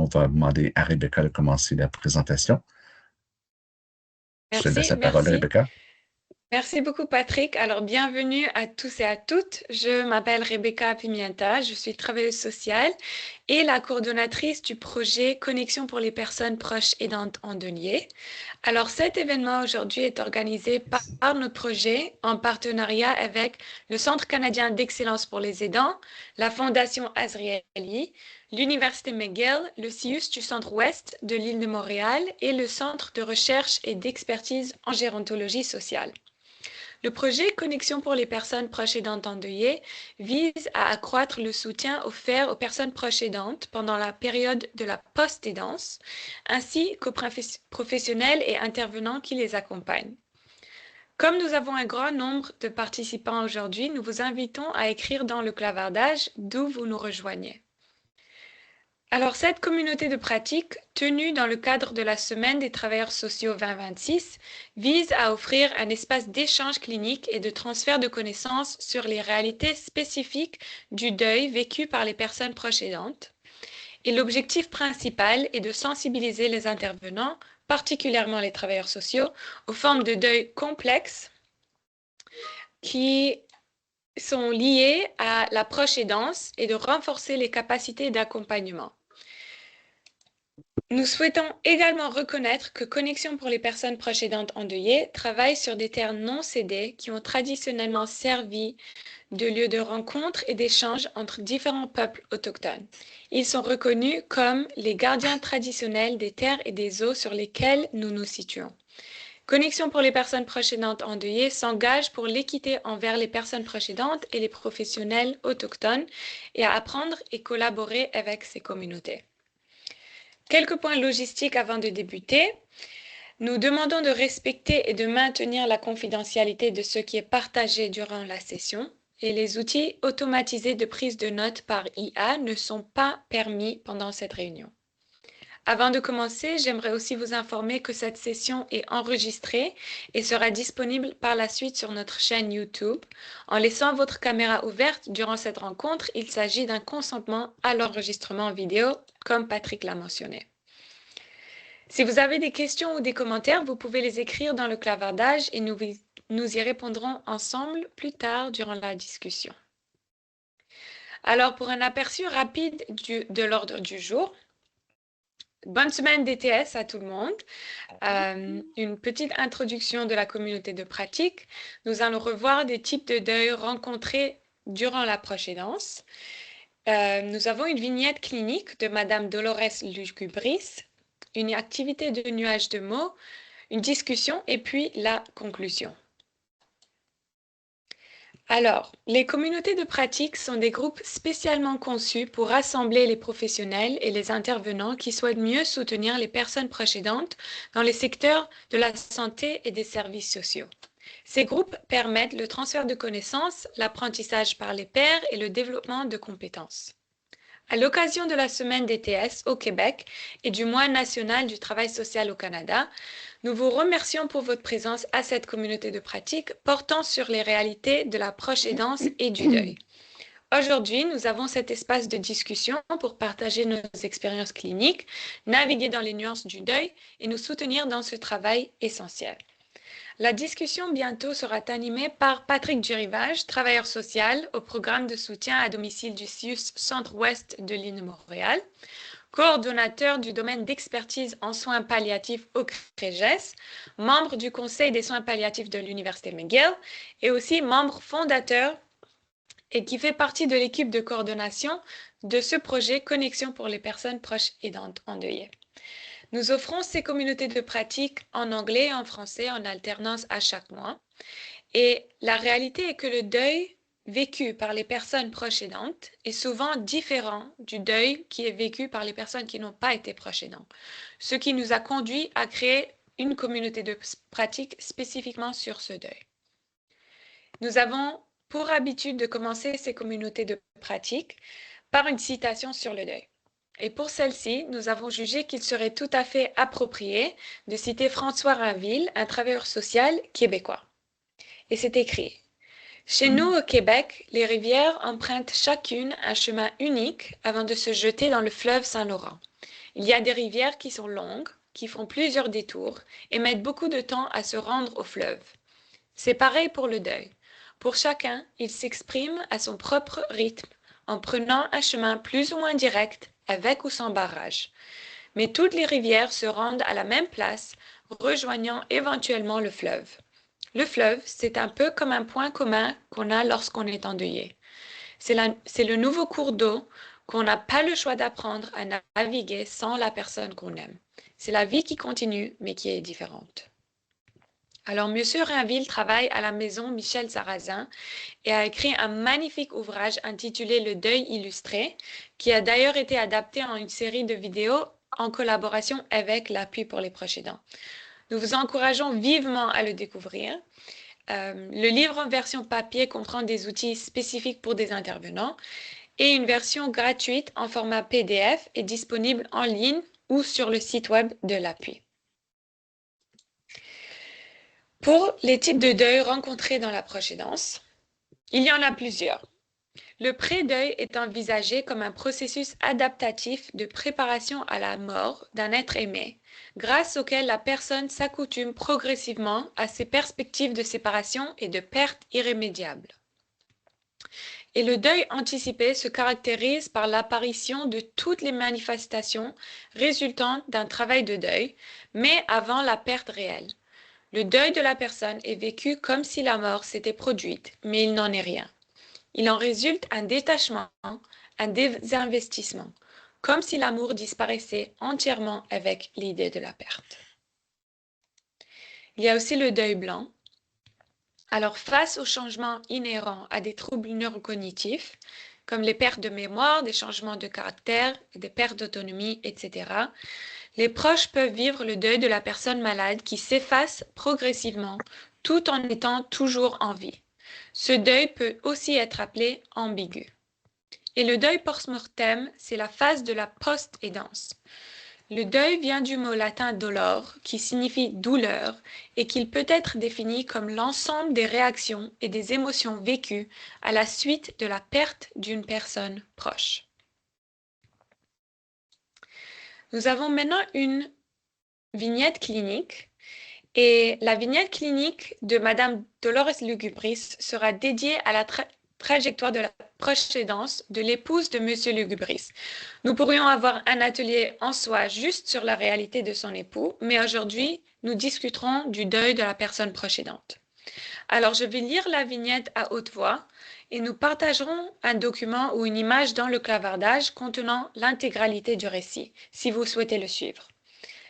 On va demander à Rebecca de commencer la présentation. Je te laisse Merci, la parole, merci. Rebecca. Merci beaucoup, Patrick. Alors, bienvenue à tous et à toutes. Je m'appelle Rebecca Pimienta, je suis travailleuse sociale et la coordonnatrice du projet Connexion pour les personnes proches aidantes endeuillées. Alors, cet événement aujourd'hui est organisé par notre projet en partenariat avec le Centre canadien d'excellence pour les aidants, la Fondation Azrieli, l'Université McGill, le CIUS du Centre-Ouest de l'île de Montréal et le Centre de recherche et d'expertise en gérontologie sociale. Le projet Connexion pour les personnes proches aidantes endeuillées vise à accroître le soutien offert aux personnes proches aidantes pendant la période de la post-aidance, ainsi qu'aux professionnels et intervenants qui les accompagnent. Comme nous avons un grand nombre de participants aujourd'hui, nous vous invitons à écrire dans le clavardage d'où vous nous rejoignez. Alors, cette communauté de pratique, tenue dans le cadre de la Semaine des travailleurs sociaux 2026, vise à offrir un espace d'échange clinique et de transfert de connaissances sur les réalités spécifiques du deuil vécu par les personnes proches aidantes. Et l'objectif principal est de sensibiliser les intervenants, particulièrement les travailleurs sociaux, aux formes de deuil complexes qui sont liées à la proche aidance et de renforcer les capacités d'accompagnement. Nous souhaitons également reconnaître que Connexion pour les personnes proches aidantes endeuillées travaille sur des terres non cédées qui ont traditionnellement servi de lieu de rencontre et d'échange entre différents peuples autochtones. Ils sont reconnus comme les gardiens traditionnels des terres et des eaux sur lesquelles nous nous situons. Connexion pour les personnes proches aidantes endeuillées s'engage pour l'équité envers les personnes proches aidantes et les professionnels autochtones et à apprendre et collaborer avec ces communautés. Quelques points logistiques avant de débuter. Nous demandons de respecter et de maintenir la confidentialité de ce qui est partagé durant la session et les outils automatisés de prise de notes par IA ne sont pas permis pendant cette réunion. Avant de commencer, j'aimerais aussi vous informer que cette session est enregistrée et sera disponible par la suite sur notre chaîne YouTube. En laissant votre caméra ouverte durant cette rencontre, il s'agit d'un consentement à l'enregistrement vidéo, comme Patrick l'a mentionné. Si vous avez des questions ou des commentaires, vous pouvez les écrire dans le clavardage et nous y répondrons ensemble plus tard durant la discussion. Alors, pour un aperçu rapide de l'ordre du jour, bonne semaine DTS à tout le monde. Une petite introduction de la communauté de pratique. Nous allons revoir des types de deuil rencontrés durant la proche aidance. Nous avons une vignette clinique de Madame Dolores Lugubris, une activité de nuage de mots, une discussion et puis la conclusion. Alors, les communautés de pratique sont des groupes spécialement conçus pour rassembler les professionnels et les intervenants qui souhaitent mieux soutenir les personnes proches aidantes dans les secteurs de la santé et des services sociaux. Ces groupes permettent le transfert de connaissances, l'apprentissage par les pairs et le développement de compétences. À l'occasion de la Semaine DTS au Québec et du Mois national du travail social au Canada, nous vous remercions pour votre présence à cette communauté de pratique portant sur les réalités de la proche aidance et du deuil. Aujourd'hui, nous avons cet espace de discussion pour partager nos expériences cliniques, naviguer dans les nuances du deuil et nous soutenir dans ce travail essentiel. La discussion bientôt sera animée par Patrick Durivage, travailleur social au programme de soutien à domicile du CIUS Centre-Ouest de l'île de Montréal, coordonnateur du domaine d'expertise en soins palliatifs au CREGES, membre du Conseil des soins palliatifs de l'Université McGill et aussi membre fondateur et qui fait partie de l'équipe de coordination de ce projet Connexion pour les personnes proches aidantes endeuillées. Nous offrons ces communautés de pratique en anglais et en français en alternance à chaque mois. Et la réalité est que le deuil vécu par les personnes proches aidantes est souvent différent du deuil qui est vécu par les personnes qui n'ont pas été proches aidantes, ce qui nous a conduit à créer une communauté de pratique spécifiquement sur ce deuil. Nous avons pour habitude de commencer ces communautés de pratique par une citation sur le deuil. Et pour celle-ci, nous avons jugé qu'il serait tout à fait approprié de citer François Rainville, un travailleur social québécois. Et c'est écrit: chez nous au Québec, les rivières empruntent chacune un chemin unique avant de se jeter dans le fleuve Saint-Laurent. Il y a des rivières qui sont longues, qui font plusieurs détours et mettent beaucoup de temps à se rendre au fleuve. C'est pareil pour le deuil. Pour chacun, il s'exprime à son propre rythme, en prenant un chemin plus ou moins direct, avec ou sans barrage. Mais toutes les rivières se rendent à la même place, rejoignant éventuellement le fleuve. Le fleuve, c'est un peu comme un point commun qu'on a lorsqu'on est endeuillé. C'est le nouveau cours d'eau qu'on n'a pas le choix d'apprendre à naviguer sans la personne qu'on aime. C'est la vie qui continue, mais qui est différente. Alors, Monsieur Rainville travaille à la maison Michel Sarrazin et a écrit un magnifique ouvrage intitulé Le deuil illustré, qui a d'ailleurs été adapté en une série de vidéos en collaboration avec l'Appui pour les proches aidants. Nous vous encourageons vivement à le découvrir. Le livre en version papier comprend des outils spécifiques pour des intervenants et une version gratuite en format PDF est disponible en ligne ou sur le site web de l'Appui. Pour les types de deuil rencontrés dans la proche aidance, il y en a plusieurs. Le pré-deuil est envisagé comme un processus adaptatif de préparation à la mort d'un être aimé, grâce auquel la personne s'accoutume progressivement à ses perspectives de séparation et de perte irrémédiable. Et le deuil anticipé se caractérise par l'apparition de toutes les manifestations résultant d'un travail de deuil, mais avant la perte réelle. Le deuil de la personne est vécu comme si la mort s'était produite, mais il n'en est rien. Il en résulte un détachement, un désinvestissement, comme si l'amour disparaissait entièrement avec l'idée de la perte. Il y a aussi le deuil blanc. Alors, face aux changements inhérents à des troubles neurocognitifs, comme les pertes de mémoire, des changements de caractère, des pertes d'autonomie, etc., les proches peuvent vivre le deuil de la personne malade qui s'efface progressivement tout en étant toujours en vie. Ce deuil peut aussi être appelé ambigu. Et le deuil post-mortem, c'est la phase de la post-aidance. Le deuil vient du mot latin dolor, qui signifie douleur, et qu'il peut être défini comme l'ensemble des réactions et des émotions vécues à la suite de la perte d'une personne proche. Nous avons maintenant une vignette clinique et la vignette clinique de Madame Dolores Lugubris sera dédiée à la trajectoire de la proche aidance de l'épouse de Monsieur Lugubris. Nous pourrions avoir un atelier en soi juste sur la réalité de son époux, mais aujourd'hui, nous discuterons du deuil de la personne proche aidante. Alors, je vais lire la vignette à haute voix et nous partagerons un document ou une image dans le clavardage contenant l'intégralité du récit, si vous souhaitez le suivre.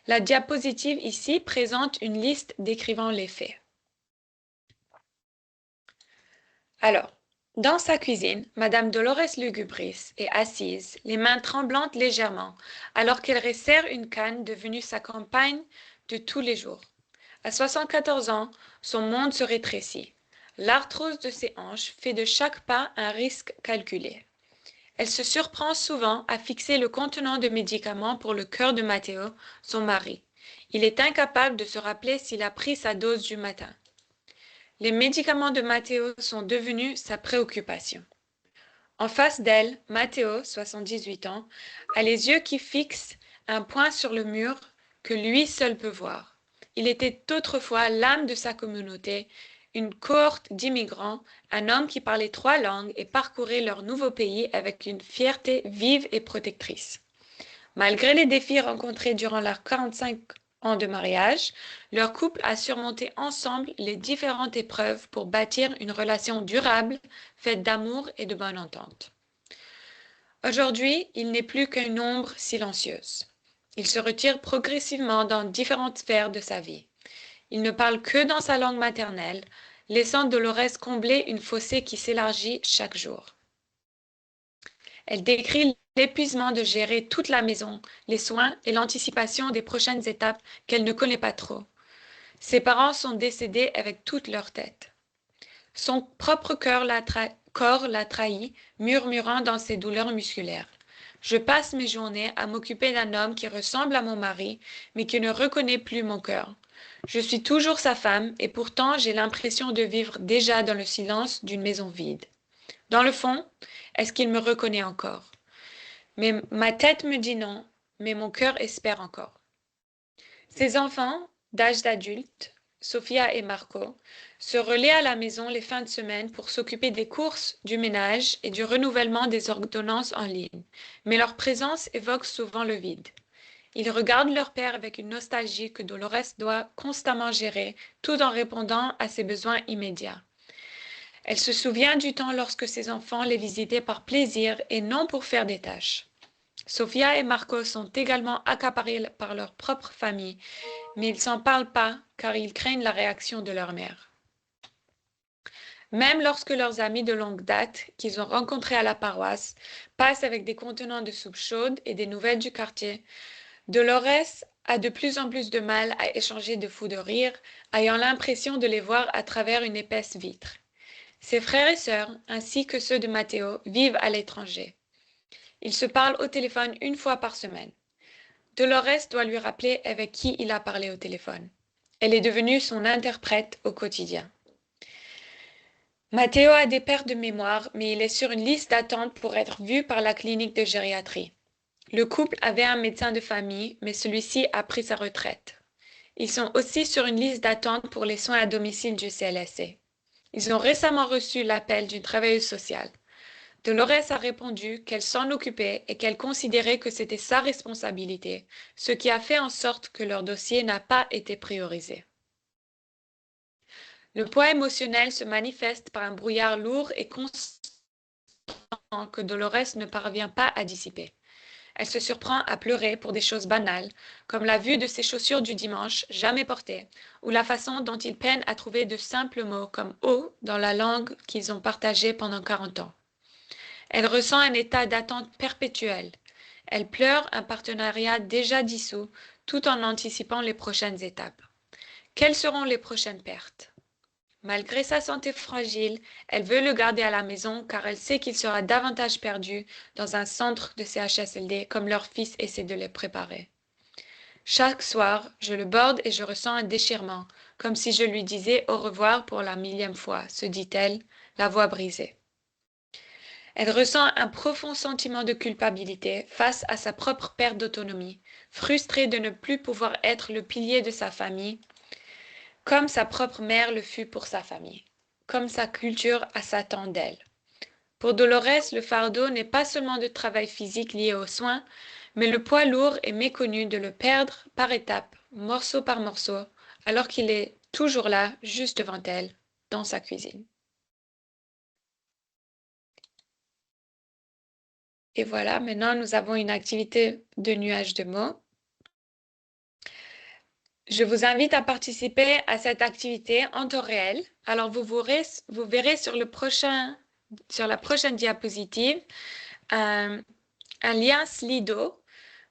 La diapositive ici présente une liste décrivant les faits. Alors, dans sa cuisine, Madame Dolores Lugubris est assise, les mains tremblantes légèrement, alors qu'elle resserre une canne devenue sa compagne de tous les jours. À 74 ans, son monde se rétrécit. L'arthrose de ses hanches fait de chaque pas un risque calculé. Elle se surprend souvent à fixer le contenant de médicaments pour le cœur de Matteo, son mari. Il est incapable de se rappeler s'il a pris sa dose du matin. Les médicaments de Matteo sont devenus sa préoccupation. En face d'elle, Matteo, 78 ans, a les yeux qui fixent un point sur le mur que lui seul peut voir. Il était autrefois l'âme de sa communauté, une cohorte d'immigrants, un homme qui parlait 3 langues et parcourait leur nouveau pays avec une fierté vive et protectrice. Malgré les défis rencontrés durant leurs 45 ans de mariage, leur couple a surmonté ensemble les différentes épreuves pour bâtir une relation durable, faite d'amour et de bonne entente. Aujourd'hui, il n'est plus qu'une ombre silencieuse. Il se retire progressivement dans différentes sphères de sa vie. Il ne parle que dans sa langue maternelle, laissant Dolores combler une fossé qui s'élargit chaque jour. Elle décrit l'épuisement de gérer toute la maison, les soins et l'anticipation des prochaines étapes qu'elle ne connaît pas trop. Ses parents sont décédés avec toute leur tête. Son propre corps l'a trahi, murmurant dans ses douleurs musculaires. Je passe mes journées à m'occuper d'un homme qui ressemble à mon mari, mais qui ne reconnaît plus mon cœur. Je suis toujours sa femme et pourtant j'ai l'impression de vivre déjà dans le silence d'une maison vide. Dans le fond, est-ce qu'il me reconnaît encore? Mais ma tête me dit non, mais mon cœur espère encore. Ses enfants, d'âge d'adulte, Sofia et Marco, se relaient à la maison les fins de semaine pour s'occuper des courses, du ménage et du renouvellement des ordonnances en ligne, mais leur présence évoque souvent le vide. Ils regardent leur père avec une nostalgie que Dolores doit constamment gérer, tout en répondant à ses besoins immédiats. Elle se souvient du temps lorsque ses enfants les visitaient par plaisir et non pour faire des tâches. Sofia et Marco sont également accaparés par leur propre famille, mais ils s'en parlent pas car ils craignent la réaction de leur mère. Même lorsque leurs amis de longue date, qu'ils ont rencontrés à la paroisse, passent avec des contenants de soupe chaude et des nouvelles du quartier, Dolores a de plus en plus de mal à échanger de fous de rire, ayant l'impression de les voir à travers une épaisse vitre. Ses frères et sœurs, ainsi que ceux de Matteo, vivent à l'étranger. Ils se parlent au téléphone une fois par semaine. Dolores doit lui rappeler avec qui il a parlé au téléphone. Elle est devenue son interprète au quotidien. Matteo a des pertes de mémoire, mais il est sur une liste d'attente pour être vu par la clinique de gériatrie. Le couple avait un médecin de famille, mais celui-ci a pris sa retraite. Ils sont aussi sur une liste d'attente pour les soins à domicile du CLSC. Ils ont récemment reçu l'appel d'une travailleuse sociale. Dolores a répondu qu'elle s'en occupait et qu'elle considérait que c'était sa responsabilité, ce qui a fait en sorte que leur dossier n'a pas été priorisé. Le poids émotionnel se manifeste par un brouillard lourd et constant que Dolores ne parvient pas à dissiper. Elle se surprend à pleurer pour des choses banales, comme la vue de ses chaussures du dimanche jamais portées, ou la façon dont ils peinent à trouver de simples mots comme eau dans la langue qu'ils ont partagée pendant 40 ans. Elle ressent un état d'attente perpétuel. Elle pleure un partenariat déjà dissous, tout en anticipant les prochaines étapes. Quelles seront les prochaines pertes? Malgré sa santé fragile, elle veut le garder à la maison car elle sait qu'il sera davantage perdu dans un centre de CHSLD comme leur fils essaie de les préparer. Chaque soir, je le borde et je ressens un déchirement, comme si je lui disais au revoir pour la millième fois, se dit-elle, la voix brisée. Elle ressent un profond sentiment de culpabilité face à sa propre perte d'autonomie, frustrée de ne plus pouvoir être le pilier de sa famille, comme sa propre mère le fut pour sa famille, comme sa culture s'attend d'elle. Pour Dolores, le fardeau n'est pas seulement de travail physique lié aux soins, mais le poids lourd et méconnu de le perdre par étapes, morceau par morceau, alors qu'il est toujours là, juste devant elle, dans sa cuisine. Et voilà, maintenant nous avons une activité de nuage de mots. Je vous invite à participer à cette activité en temps réel. Alors vous verrez sur la prochaine diapositive un lien Slido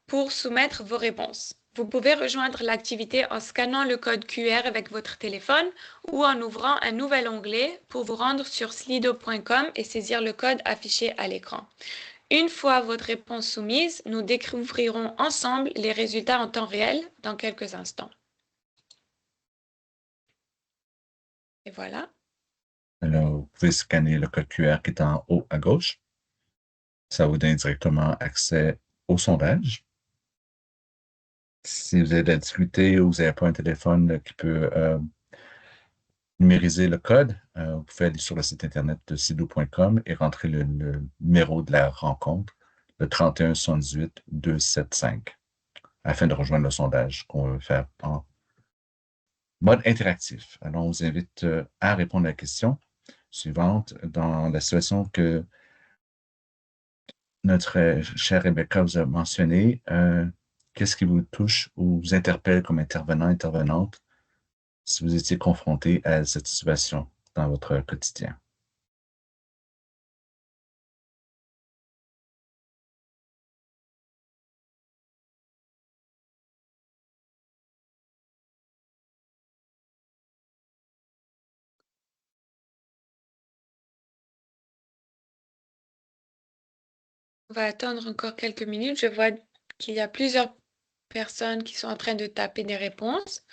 pour soumettre vos réponses. Vous pouvez rejoindre l'activité en scannant le code QR avec votre téléphone ou en ouvrant un nouvel onglet pour vous rendre sur slido.com et saisir le code affiché à l'écran. Une fois votre réponse soumise, nous découvrirons ensemble les résultats en temps réel dans quelques instants. Et voilà. Alors, vous pouvez scanner le code QR qui est en haut à gauche. Ça vous donne directement accès au sondage. Si vous avez de la difficulté ou vous n'avez pas un téléphone qui peut numériser le code, vous pouvez aller sur le site internet de sido.com et rentrer le numéro de la rencontre, le 31 78 275, afin de rejoindre le sondage qu'on veut faire en mode interactif. Alors, on vous invite à répondre à la question suivante. Dans la situation que notre chère Rebecca vous a mentionné, qu'est-ce qui vous touche ou vous interpelle comme intervenant, intervenante, si vous étiez confronté à cette situation dans votre quotidien? On va attendre encore quelques minutes. Je vois qu'il y a plusieurs personnes qui sont en train de taper des réponses.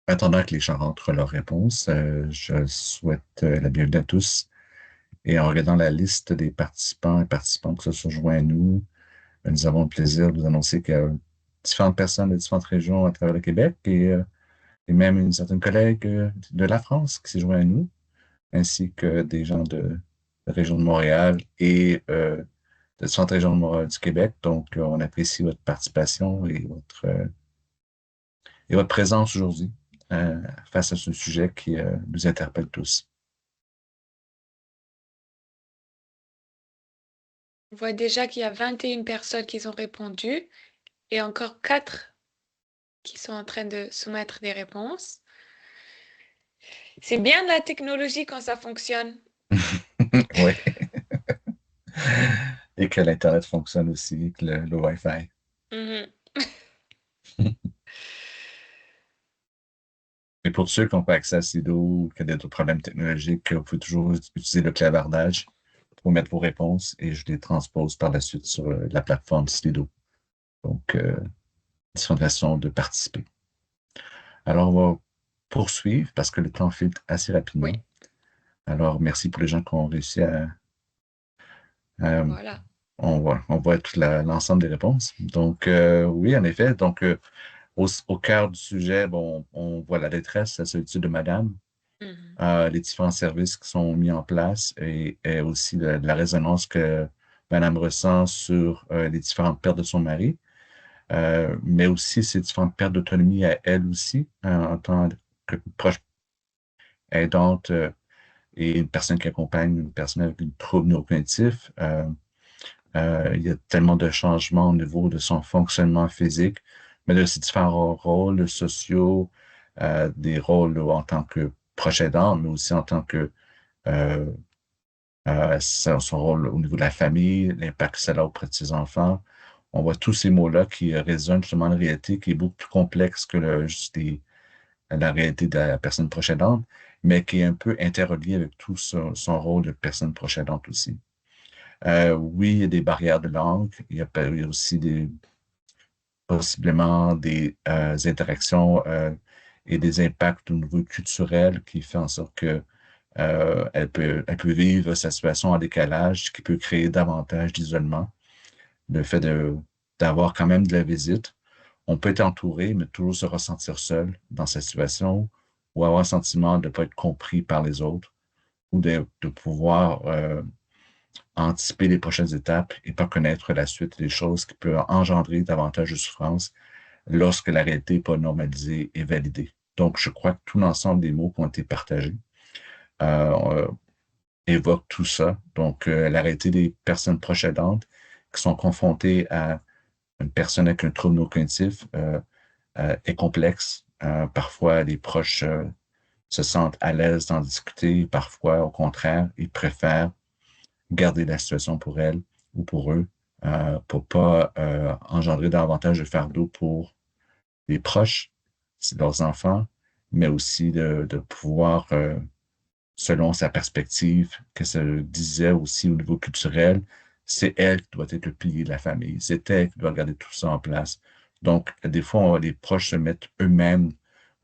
Attendant que les gens rentrent leurs réponses, je souhaite la bienvenue à tous. Et en regardant la liste des participants et participantes qui se sont joints à nous, nous avons le plaisir de vous annoncer qu'il y a différentes personnes de différentes régions à travers le Québec et même une certaine collègue de la France qui s'est joint à nous, ainsi que des gens de la région de Montréal et de différentes régions du Québec. Donc, on apprécie votre participation et votre présence aujourd'hui face à ce sujet qui nous interpelle tous. On voit déjà qu'il y a 21 personnes qui ont répondu et encore 4 qui sont en train de soumettre des réponses. C'est bien de la technologie quand ça fonctionne. Oui. Et que l'Internet fonctionne aussi, que le Wi-Fi. Mhm. Et pour ceux qui n'ont pas accès à Sido ou qui ont d'autres problèmes technologiques, vous pouvez toujours utiliser le clavardage pour mettre vos réponses et je les transpose par la suite sur la plateforme Slido. Donc, différentes façons de participer. Alors, on va poursuivre parce que le temps file assez rapidement. Oui, Alors, merci pour les gens qui ont réussi à- voilà. on voit tout l'ensemble des réponses. Donc, oui, en effet. Donc, au cœur du sujet, bon, on voit la détresse, la solitude de madame, Mhm. les différents services qui sont mis en place et aussi la résonance que madame ressent sur les différentes pertes de son mari, mais aussi ses différentes pertes d'autonomie à elle aussi, en tant que proche aidante et une personne qui accompagne une personne avec un trouble neurocognitif. Il y a tellement de changements au niveau de son fonctionnement physique, mais de ses différents rôles sociaux, des rôles en tant que proche aidant, mais aussi en tant que euh, son rôle au niveau de la famille, l'impact que ça a auprès de ses enfants. On voit tous ces mots-là qui résonnent justement une réalité qui est beaucoup plus complexe que juste la réalité de la personne proche aidante, mais qui est un peu interreliée avec tout son rôle de personne proche aidante aussi. Oui, il y a des barrières de langue. Il y a aussi possiblement des interactions et des impacts au niveau culturel qui fait en sorte que elle peut vivre sa situation en décalage, ce qui peut créer davantage d'isolement. Le fait d'avoir quand même de la visite, on peut être entouré, mais toujours se ressentir seul dans sa situation ou avoir un sentiment de ne pas être compris par les autres ou de pouvoir anticiper les prochaines étapes et pas connaître la suite des choses qui peut engendrer davantage de souffrance lorsque la réalité n'est pas normalisée et validée. Donc, je crois que tout l'ensemble des mots qui ont été partagés euh, évoque tout ça. Donc, la réalité des personnes proches aidantes qui sont confrontées à une personne avec un trouble neurocognitif est complexe. Parfois, les proches se sentent à l'aise d'en discuter. Parfois, au contraire, ils préfèrent garder la situation pour elles ou pour eux pour pas engendrer davantage de fardeau pour les proches, leurs enfants, mais aussi de pouvoir selon sa perspective, que ça le disait aussi au niveau culturel, c'est elle qui doit être le pilier de la famille. C'est elle qui doit garder tout ça en place. Donc, des fois, les proches se mettent eux-mêmes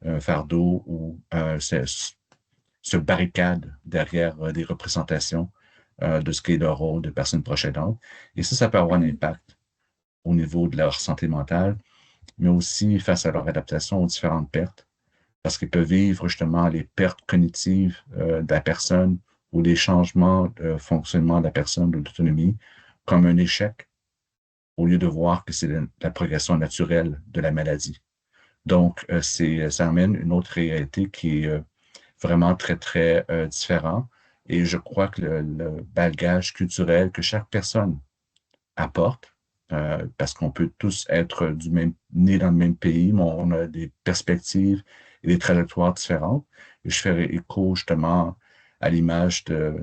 un fardeau ou se barricadent derrière des représentations de ce qui est leur rôle de personne proche aidante. Et ça peut avoir un impact au niveau de leur santé mentale, mais aussi face à leur adaptation aux différentes pertes parce qu'il peut vivre justement les pertes cognitives de la personne ou les changements de fonctionnement de la personne ou d'autonomie comme un échec au lieu de voir que c'est la progression naturelle de la maladie. Donc, ça amène une autre réalité qui est vraiment très, très différent. Et je crois que le bagage culturel que chaque personne apporte, parce qu'on peut tous être nés dans le même pays, mais on a des perspectives et des trajectoires différentes. Et je fais écho justement à l'image de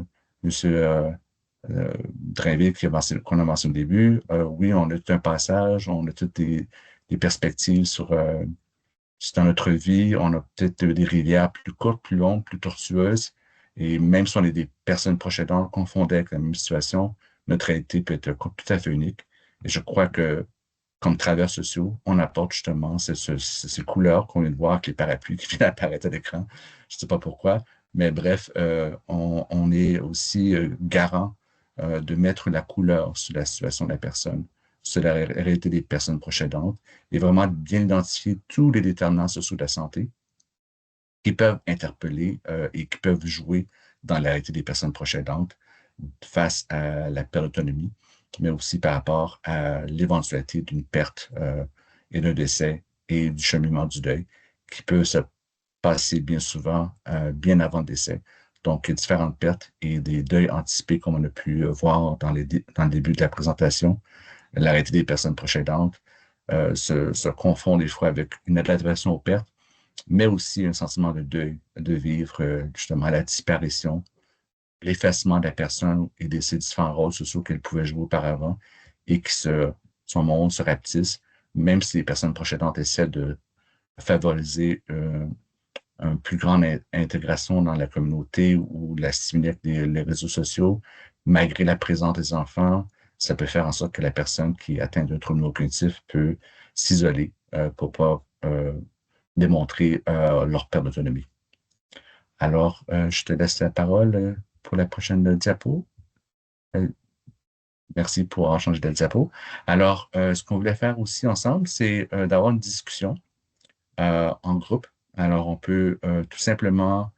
M. Drainville qu'on a mentionné au début. Oui, on a tout un passage, on a toutes des perspectives dans notre vie. On a peut-être des rivières plus courtes, plus longues, plus tortueuses. Et même si on est des personnes proches aidantes confondées avec la même situation, notre réalité peut être tout à fait unique. Et je crois que comme travailleurs sociaux, on apporte justement ces couleurs qu'on vient de voir avec les parapluies qui viennent apparaître à l'écran. Je ne sais pas pourquoi, mais bref, on est aussi garant de mettre la couleur sur la situation de la personne, sur la réalité des personnes proches aidantes, et vraiment bien identifier tous les déterminants sociaux de la santé qui peuvent interpeller et qui peuvent jouer dans la réalité des personnes proches aidantes face à la perte d'autonomie, mais aussi par rapport à l'éventualité d'une perte et d'un décès et du cheminement du deuil qui peut se passer bien souvent bien avant le décès. Donc, différentes pertes et des deuils anticipés, comme on a pu voir dans le début de la présentation. La réalité des personnes proches aidantes se confond des fois avec une adaptation aux pertes, mais aussi un sentiment de deuil, de vivre justement la disparition, l'effacement de la personne et de ses différents rôles sociaux qu'elle pouvait jouer auparavant et qui son monde se rapetisse, même si les personnes proches aidantes essaient de favoriser une plus grande intégration dans la communauté ou la stimuler avec les réseaux sociaux, malgré la présence des enfants, ça peut faire en sorte que la personne qui est atteinte d'un trouble neurocognitif peut s'isoler pour pas démontrer leur perte d'autonomie. Alors, je te laisse la parole pour la prochaine diapo. Euh, Merci pour avoir changé de diapo. Alors, ce qu'on voulait faire aussi ensemble, c'est d'avoir une discussion en groupe. Alors, on peut tout simplement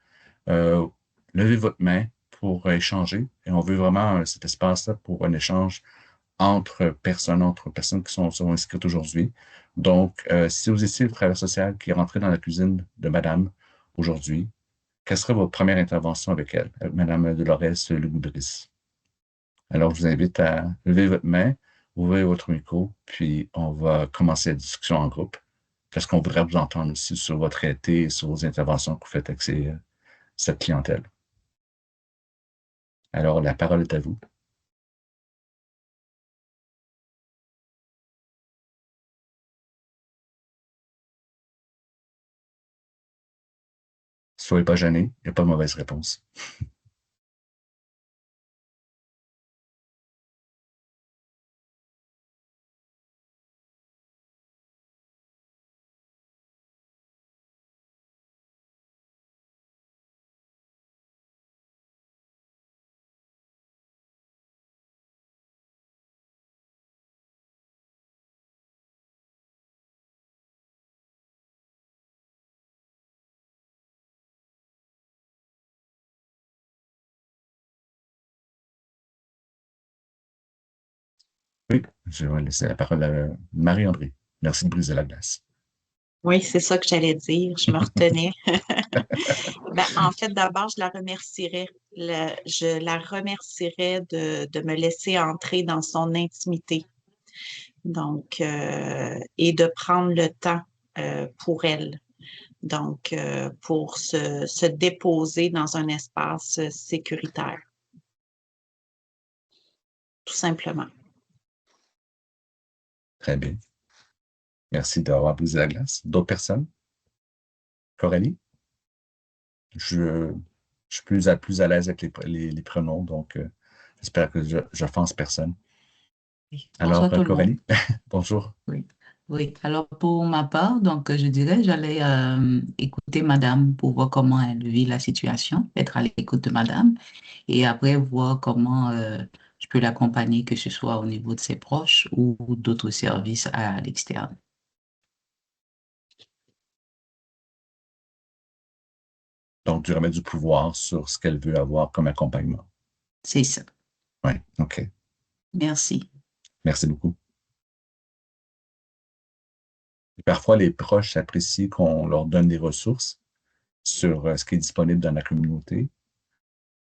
lever votre main pour échanger. Et on veut vraiment cet espace-là pour un échange entre personnes qui sont inscrites aujourd'hui. Donc, si vous étiez le travailleur social qui est rentré dans la cuisine de Madame aujourd'hui, quelle serait votre première intervention avec elle, avec Madame Dolores Lugubris? Alors, je vous invite à lever votre main, ouvrir votre micro, puis on va commencer la discussion en groupe. Parce qu'on voudrait vous entendre aussi sur votre réalité et sur vos interventions que vous faites avec cette clientèle. Alors, la parole est à vous. Soyez pas gênés, il n'y a pas de mauvaise réponse. Oui, je vais laisser la parole à Marie-André. Merci de briser la glace. Oui, c'est ça que j'allais dire. Je me retenais. Ben, en fait, d'abord, je la remercierais. Je la remercierais de me laisser entrer dans son intimité. Donc, et de prendre le temps pour elle. Donc, pour se déposer dans un espace sécuritaire. Tout simplement. Très bien. Merci d'avoir brisé la glace. D'autres personnes? Coralie? Je suis plus à l'aise avec les pronoms, donc j'espère que je n'offense personne. Oui. Alors, Bonsoir tout le monde. Coralie, bonjour. Oui. Oui. Alors pour ma part, donc je dirais, j'allais écouter Madame pour voir comment elle vit la situation, être à l'écoute de Madame, et après voir comment je peux l'accompagner, que ce soit au niveau de ses proches ou d'autres services à l'extérieur. Donc, tu remets du pouvoir sur ce qu'elle veut avoir comme accompagnement. C'est ça. Oui, OK. Merci. Merci beaucoup. Et parfois, les proches apprécient qu'on leur donne des ressources sur ce qui est disponible dans la communauté,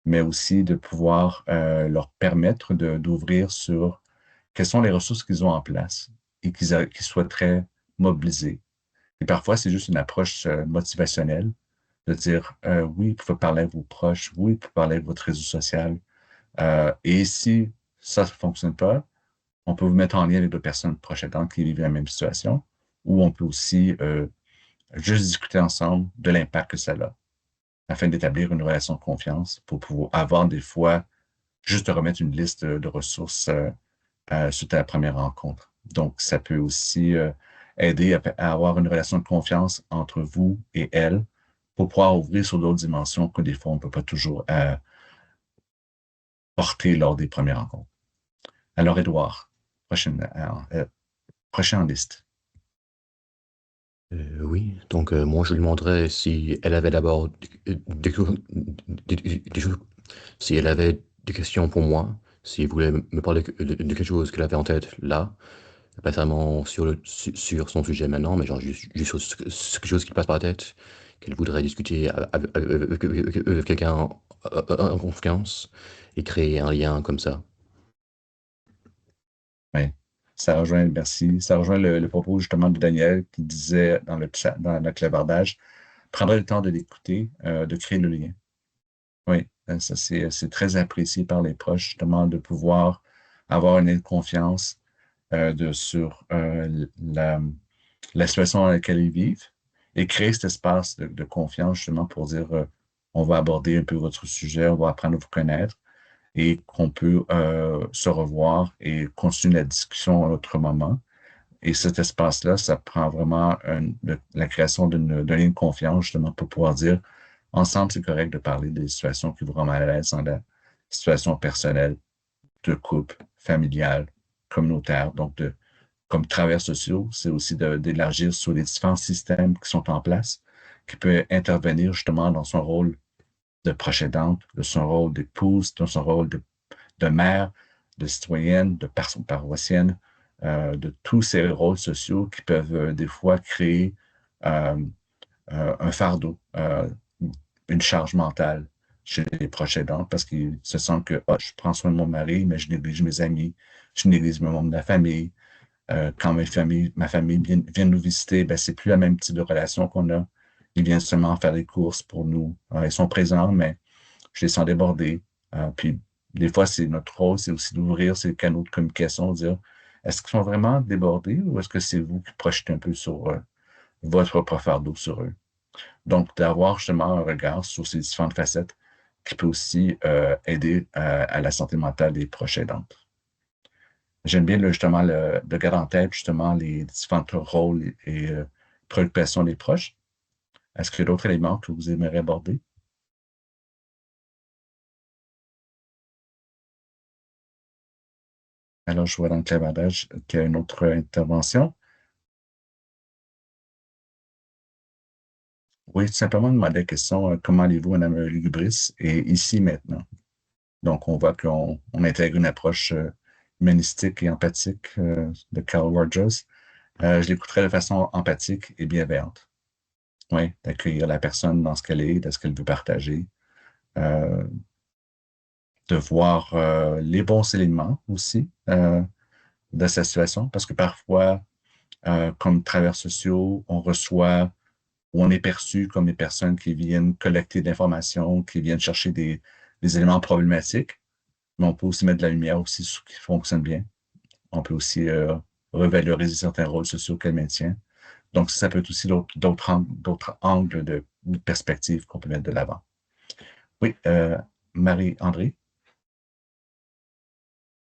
mais aussi de pouvoir leur permettre d'ouvrir sur quelles sont les ressources qu'ils ont en place et qu'ils souhaiteraient mobiliser. Et parfois, c'est juste une approche motivationnelle de dire oui, vous pouvez parler avec vos proches, oui, vous pouvez parler avec votre réseau social. Et si ça ne fonctionne pas, on peut vous mettre en lien avec d'autres personnes proches aidantes qui vivent la même situation, ou on peut aussi juste discuter ensemble de l'impact que ça a, afin d'établir une relation de confiance pour pouvoir avoir des fois juste de remettre une liste de ressources suite à la première rencontre. Donc, ça peut aussi aider à avoir une relation de confiance entre vous et elle pour pouvoir ouvrir sur d'autres dimensions que des fois, on ne peut pas toujours porter lors des premières rencontres. Alors, Édouard, prochain en liste. Oui, donc moi je lui demanderais si elle avait d'abord si elle avait des questions pour moi, si elle voulait me parler de quelque chose qu'elle avait en tête là, pas seulement sur son sujet maintenant, mais genre juste sur quelque chose qui passe par la tête, qu'elle voudrait discuter avec quelqu'un en confiance et créer un lien comme ça. Oui. Merci. Ça rejoint le propos justement de Daniel qui disait dans le chat, dans le clavardage, prendrait le temps de l'écouter, de créer le lien. Oui, ça c'est très apprécié par les proches, justement, de pouvoir avoir une confiance sur la situation dans laquelle ils vivent et créer cet espace de confiance, justement, pour dire on va aborder un peu votre sujet, on va apprendre à vous connaître et qu'on peut se revoir et continuer la discussion à un autre moment. Et cet espace-là, ça prend vraiment la création d'un lien de confiance, justement, pour pouvoir dire, ensemble, c'est correct de parler des situations qui vous rendent mal à l'aise dans la situation personnelle, de couple, familiale, communautaire. Donc, comme travailleurs sociaux, c'est aussi d'élargir sur les différents systèmes qui sont en place, qui peut intervenir justement dans son rôle de proche aidante, de son rôle d'épouse, de son rôle de mère, de citoyenne, de personne paroissienne, de tous ces rôles sociaux qui peuvent des fois créer euh, un fardeau, une charge mentale chez les proches aidants parce qu'ils se sentent que oh, je prends soin de mon mari, mais je néglige mes amis, je néglige mes membres de la famille. Quand ma famille vient nous visiter, ben, c'est plus la même type de relation qu'on a. Ils viennent seulement faire des courses pour nous. Ils sont présents, mais je les sens débordés. Puis, des fois, c'est notre rôle, c'est aussi d'ouvrir ces canaux de communication, dire, est-ce qu'ils sont vraiment débordés ou est-ce que c'est vous qui projetez un peu sur votre propre fardeau sur eux? Donc, d'avoir justement un regard sur ces différentes facettes qui peut aussi aider à la santé mentale des proches aidantes. J'aime bien justement de garder en tête justement les différents rôles et préoccupations des proches. Est-ce qu'il y a d'autres éléments que vous aimeriez aborder? Alors, je vois dans le clavardage qu'il y a une autre intervention. Oui, tout simplement demander la question, comment allez-vous, Mme Lugubris, et ici, maintenant? Donc, on voit qu'on intègre une approche humanistique et empathique de Carl Rogers. Je l'écouterai de façon empathique et bienveillante. Oui, d'accueillir la personne dans ce qu'elle est, dans ce qu'elle veut partager, euh, de voir les bons éléments aussi de sa situation, parce que parfois, comme travailleurs sociaux, on reçoit ou on est perçu comme des personnes qui viennent collecter de l'information, qui viennent chercher des éléments problématiques, mais on peut aussi mettre de la lumière aussi sur ce qui fonctionne bien. On peut aussi revaloriser certains rôles sociaux qu'elle maintient. Donc, ça peut être aussi d'autres angles de perspectives qu'on peut mettre de l'avant. Oui, Marie-André,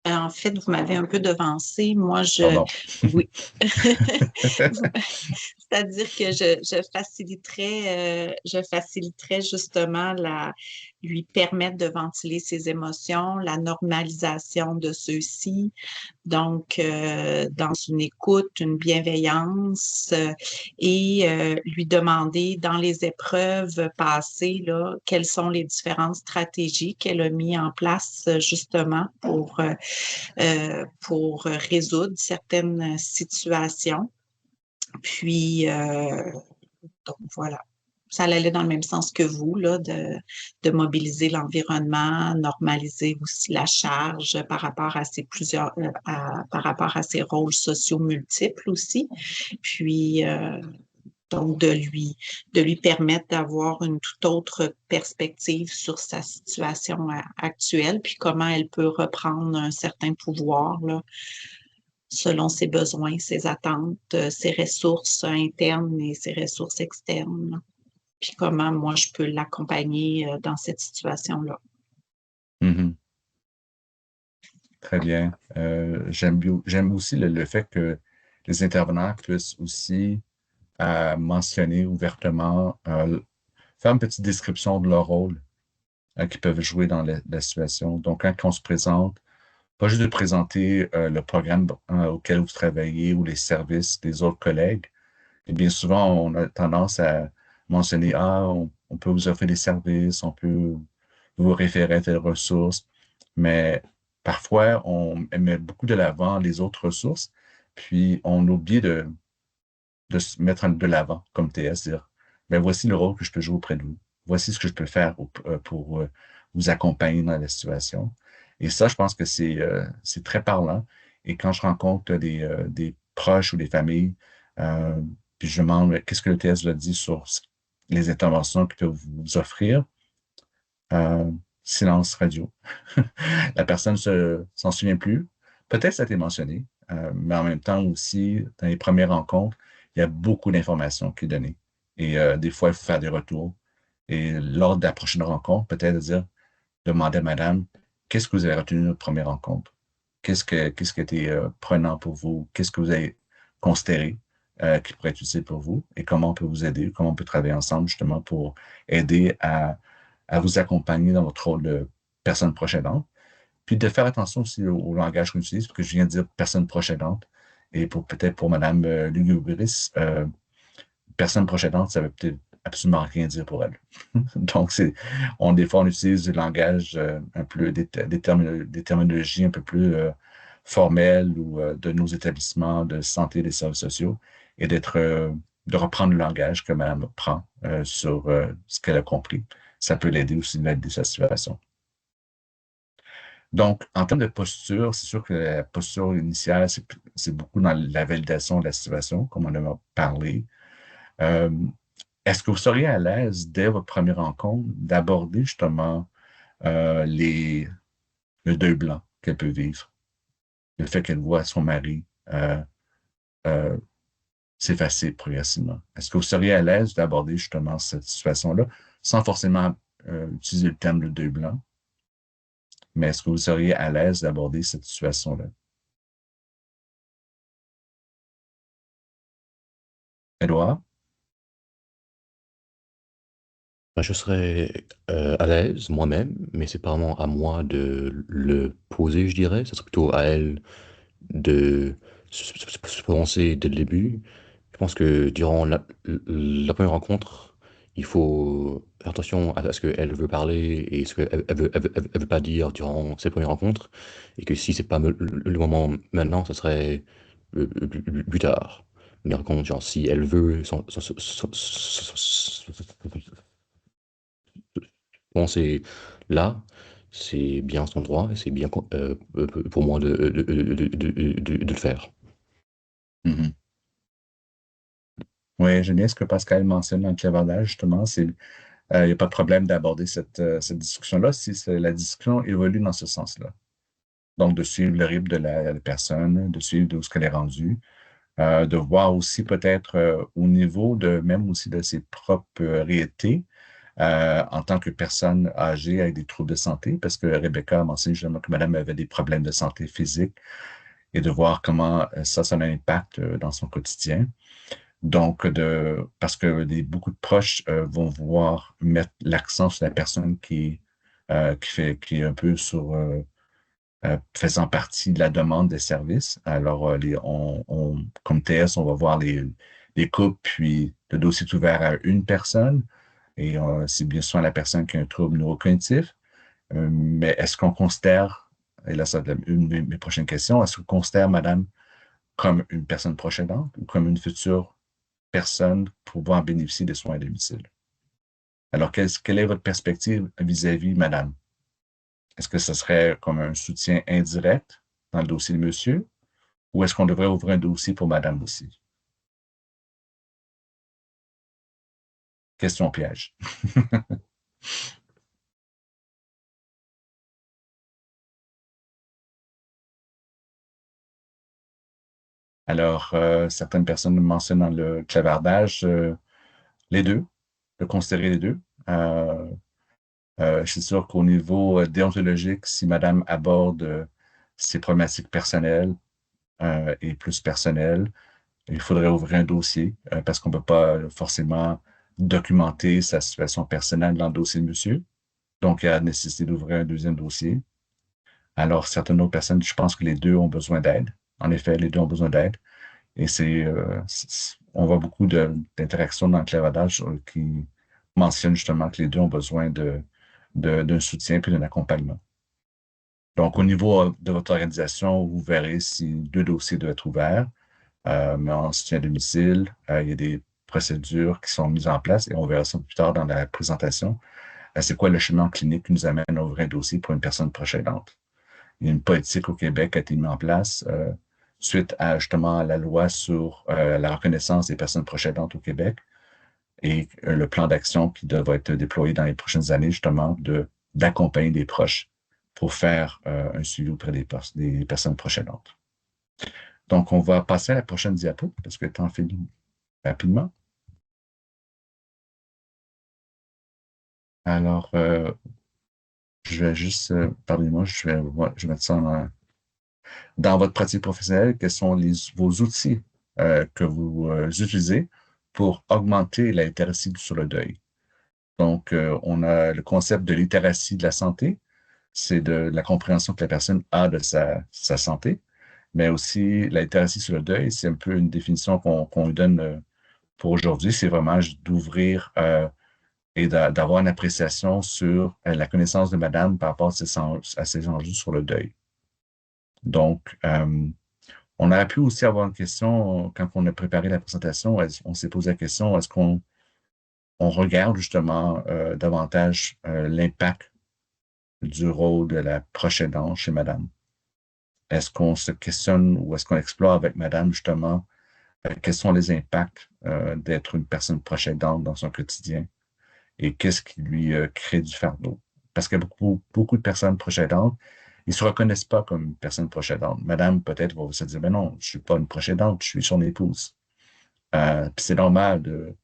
En fait, vous m'avez un peu devancé. Moi, pardon. oui. C'est-à-dire que je faciliterais justement lui permettre de ventiler ses émotions, la normalisation de ceux-ci. Donc, dans une écoute, une bienveillance et lui demander dans les épreuves passées, là, quelles sont les différentes stratégies qu'elle a mis en place justement pour résoudre certaines situations. Puis, donc voilà. Ça allait dans le même sens que vous, là, de mobiliser l'environnement, normaliser aussi la charge par rapport à par rapport à ces rôles sociaux multiples aussi. Puis, donc, de lui permettre d'avoir une toute autre perspective sur sa situation actuelle, puis comment elle peut reprendre un certain pouvoir, là, selon ses besoins, ses attentes, ses ressources internes et ses ressources externes. Puis comment moi je peux l'accompagner dans cette situation-là. Mm-hmm. Très bien. J'aime aussi le fait que les intervenants puissent aussi mentionner ouvertement, faire une petite description de leur rôle qu'ils peuvent jouer dans la situation. Donc, quand on se présente, pas juste de présenter le programme auquel vous travaillez ou les services des autres collègues. Et bien souvent, on a tendance à mentionner, on peut vous offrir des services, on peut vous référer à telle ressource, mais parfois, on met beaucoup de l'avant les autres ressources, puis on oublie de se mettre de l'avant comme TS, dire, ben voici le rôle que je peux jouer auprès de vous. Voici ce que je peux faire pour vous accompagner dans la situation. Et ça, je pense que c'est très parlant. Et quand je rencontre des proches ou des familles, euh, puis je demande qu'est-ce que le TS leur dit sur les interventions qu'il peut vous offrir, euh, silence radio. La personne s'en souvient plus. Peut-être ça a été mentionné, mais en même temps aussi, dans les premières rencontres, il y a beaucoup d'informations qui sont données. Et des fois, il faut faire des retours. Et lors de la prochaine rencontre, peut-être dire, demander à madame, qu'est-ce que vous avez retenu de notre première rencontre? Qu'est-ce qui a été prenant pour vous? Qu'est-ce que vous avez considéré qui pourrait être utile pour vous? Et comment on peut vous aider? Comment on peut travailler ensemble justement pour aider à vous accompagner dans votre rôle de personne proche aidante? Puis de faire attention aussi au langage qu'on utilise, parce que je viens de dire personne proche aidante. Et peut-être pour Mme Luguburis, personne proche aidante, ça veut peut-être absolument rien dire pour elle. Donc, des fois, on utilise du langage un peu, des terminologies un peu plus formelles ou de nos établissements de santé et des services sociaux et de reprendre le langage que Madame prend sur ce qu'elle a compris. Ça peut l'aider aussi à valider sa situation. Donc, en termes de posture, c'est sûr que la posture initiale, c'est beaucoup dans la validation de la situation, comme on en a parlé. Euh, Est-ce que vous seriez à l'aise, dès votre première rencontre, d'aborder justement euh, les, le deuil blanc qu'elle peut vivre? Le fait qu'elle voit son mari euh, s'effacer progressivement. Est-ce que vous seriez à l'aise d'aborder justement cette situation-là sans forcément utiliser le terme de deuil blanc? Mais est-ce que vous seriez à l'aise d'aborder cette situation-là? Edouard? Ben, je serais à l'aise moi-même, mais c'est pas vraiment à moi de le poser, je dirais. Ce serait plutôt à elle de se prononcer dès le début. Je pense que durant la première rencontre, il faut faire attention à ce qu'elle veut parler et ce qu'elle elle veut pas dire durant cette première rencontre. Et que si c'est pas le moment maintenant, ce serait plus tard. Mais par contre, genre, si elle veut penser là, c'est bien son droit et c'est bien pour moi de le faire. Mhm. Oui, j'aime bien ce que Pascal mentionne dans le clavardage, justement. Il n'y a pas de problème d'aborder cette discussion-là si la discussion évolue dans ce sens-là. Donc, de suivre le rythme de la personne, de suivre d'où ce qu'elle est rendue, de voir aussi peut-être au niveau de même aussi de ses propres réalités en tant que personne âgée avec des troubles de santé, parce que Rebecca a mentionné justement que madame avait des problèmes de santé physique et de voir comment ça a un impact dans son quotidien. Donc, parce que beaucoup de proches vont vouloir mettre l'accent sur la personne qui est un peu faisant partie de la demande des services. Alors, comme TS, on va voir les couples, puis le dossier est ouvert à une personne, et c'est bien souvent la personne qui a un trouble neurocognitif. Mais est-ce qu'on considère, et là, c'est une de mes prochaines questions, est-ce qu'on considère madame comme une personne proche aidante ou comme une future personne pouvant bénéficier des soins à domicile? Alors, quelle est votre perspective vis-à-vis madame? Est-ce que ce serait comme un soutien indirect dans le dossier de monsieur ou est-ce qu'on devrait ouvrir un dossier pour madame aussi? Question piège. Alors, certaines personnes mentionnent dans le clavardage les deux, de considérer les deux. Je suis sûr qu'au niveau déontologique, si madame aborde ses problématiques personnelles et plus personnelles, il faudrait ouvrir un dossier parce qu'on ne peut pas forcément documenter sa situation personnelle dans le dossier de monsieur. Donc, il y a la nécessité d'ouvrir un deuxième dossier. Alors, certaines autres personnes, je pense que les deux ont besoin d'aide. En effet, les deux ont besoin d'aide. Et on voit beaucoup d'interactions dans le clavardage qui mentionnent justement que les deux ont besoin d'un soutien puis d'un accompagnement. Donc, au niveau de votre organisation, vous verrez si deux dossiers doivent être ouverts. Mais en soutien à domicile, il y a des procédures qui sont mises en place et on verra ça plus tard dans la présentation. C'est quoi le chemin clinique qui nous amène à ouvrir un dossier pour une personne proche aidante? Il y a une politique au Québec qui a été mise en place suite à justement la loi sur la reconnaissance des personnes proches aidantes au Québec et le plan d'action qui devrait être déployé dans les prochaines années, justement, d'accompagner des proches pour faire un suivi auprès des personnes proches aidantes. Donc, on va passer à la prochaine diapo parce que le temps file rapidement. Alors, je vais juste, pardonnez-moi, je vais mettre ça dans votre pratique professionnelle. Quels sont vos outils que vous utilisez pour augmenter la littératie sur le deuil? Donc, on a le concept de littératie de la santé. C'est de la compréhension que la personne a de sa santé, mais aussi la littératie sur le deuil, c'est un peu une définition qu'on lui donne pour aujourd'hui, c'est vraiment d'ouvrir et d'avoir une appréciation sur la connaissance de madame par rapport à ses enjeux sur le deuil. Donc, on aurait pu aussi avoir une question, quand on a préparé la présentation, on s'est posé la question, est-ce qu'on regarde justement davantage l'impact du rôle de la proche aidante chez madame? Est-ce qu'on se questionne ou est-ce qu'on explore avec madame justement quels sont les impacts d'être une personne proche aidante dans son quotidien et qu'est-ce qui lui crée du fardeau? Parce qu'il y a beaucoup de personnes proches aidantes, ils ne se reconnaissent pas comme une personne proche aidante. Madame, peut-être, va se dire, mais non, je ne suis pas une proche aidante, je suis son épouse. Puis c'est normal de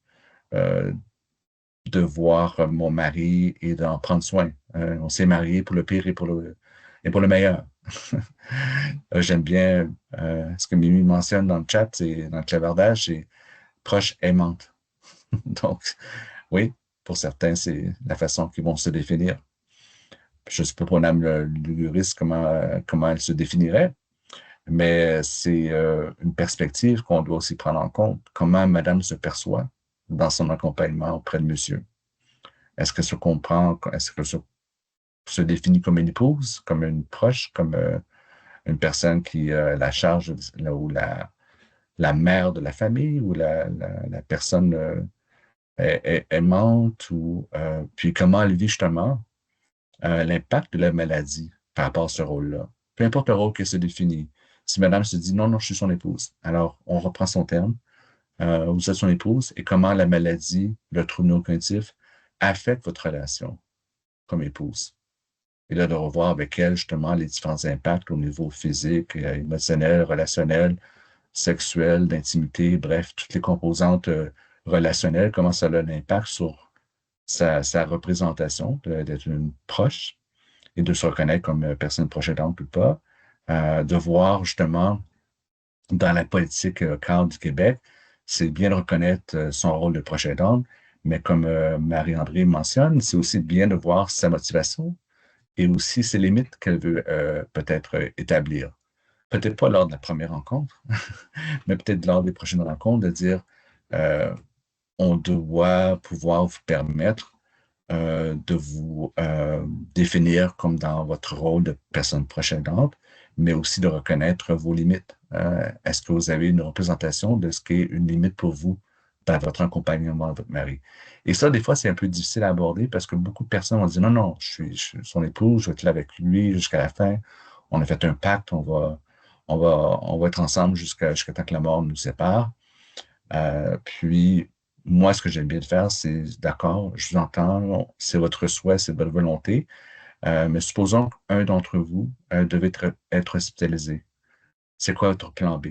voir mon mari et d'en prendre soin. On s'est mariés pour le pire et pour le meilleur. J'aime bien ce que Mimi mentionne dans le chat, dans le clavardage, c'est proche aimante. Donc, oui, pour certains, c'est la façon qu'ils vont se définir. Je ne sais pas pour Mme Luguris comment elle se définirait, mais c'est une perspective qu'on doit aussi prendre en compte. Comment Madame se perçoit dans son accompagnement auprès de Monsieur? Est-ce qu'elle se comprend, est-ce qu'elle se définit comme une épouse, comme une proche, comme une personne qui a la charge ou la mère de la famille ou la personne aimante ou puis comment elle vit justement l'impact de la maladie par rapport à ce rôle-là. Peu importe le rôle qu'elle se définit. Si madame se dit non, non, je suis son épouse, alors on reprend son terme, vous êtes son épouse et comment la maladie, le trouble neurocognitif affecte votre relation comme épouse. Et là, de revoir avec elle justement les différents impacts au niveau physique, émotionnel, relationnel, sexuel, d'intimité, bref, toutes les composantes relationnelles, comment ça a un impact sur sa représentation d'être une proche et de se reconnaître comme personne proche aidante ou pas, de voir justement dans la politique cadre du Québec, c'est bien de reconnaître son rôle de proche aidante, mais comme Marie-André mentionne, c'est aussi bien de voir sa motivation et aussi ses limites qu'elle veut peut-être établir. Peut-être pas lors de la première rencontre, mais peut-être lors des prochaines rencontres, de dire on doit pouvoir vous permettre de vous définir comme dans votre rôle de personne proche aidante, mais aussi de reconnaître vos limites. Est-ce que vous avez une représentation de ce qu'est une limite pour vous dans votre accompagnement de votre mari? Et ça, des fois, c'est un peu difficile à aborder parce que beaucoup de personnes vont dire non, non, je suis son épouse, je vais être là avec lui jusqu'à la fin. On a fait un pacte, on va être ensemble jusqu'à temps que la mort nous sépare. Puis, moi, ce que j'aime bien faire, c'est d'accord, je vous entends, c'est votre souhait, c'est votre volonté, mais supposons qu'un d'entre vous devait être hospitalisé. C'est quoi votre plan B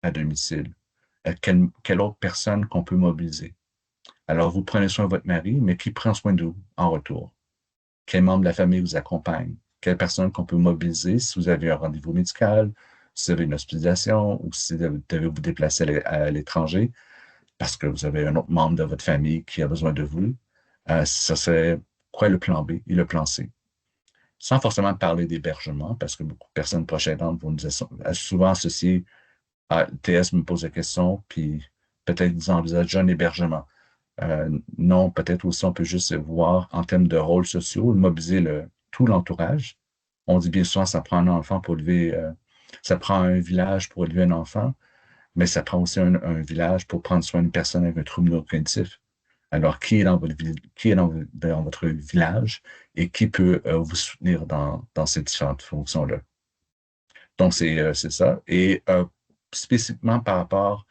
à domicile? Quelle autre personne qu'on peut mobiliser? Alors, vous prenez soin de votre mari, mais qui prend soin de vous en retour? Quel membre de la famille vous accompagne? quelle personne qu'on peut mobiliser si vous avez un rendez-vous médical, si vous avez une hospitalisation ou si vous devez vous déplacer à l'étranger parce que vous avez un autre membre de votre famille qui a besoin de vous. Ça serait quoi le plan B et le plan C? Sans forcément parler d'hébergement, parce que beaucoup de personnes proches aidantes vont nous souvent associer à TS me pose la question, puis peut-être ils envisagent un hébergement. Non, peut-être aussi on peut juste voir en termes de rôles sociaux, mobiliser tout l'entourage. On dit bien souvent ça prend un enfant pour élever, ça prend un village pour élever un enfant, mais ça prend aussi un village pour prendre soin d'une personne avec un trouble neurocognitif. Alors, qui est dans votre village et qui peut vous soutenir dans ces différentes fonctions-là? Donc, c'est ça. Et spécifiquement par rapport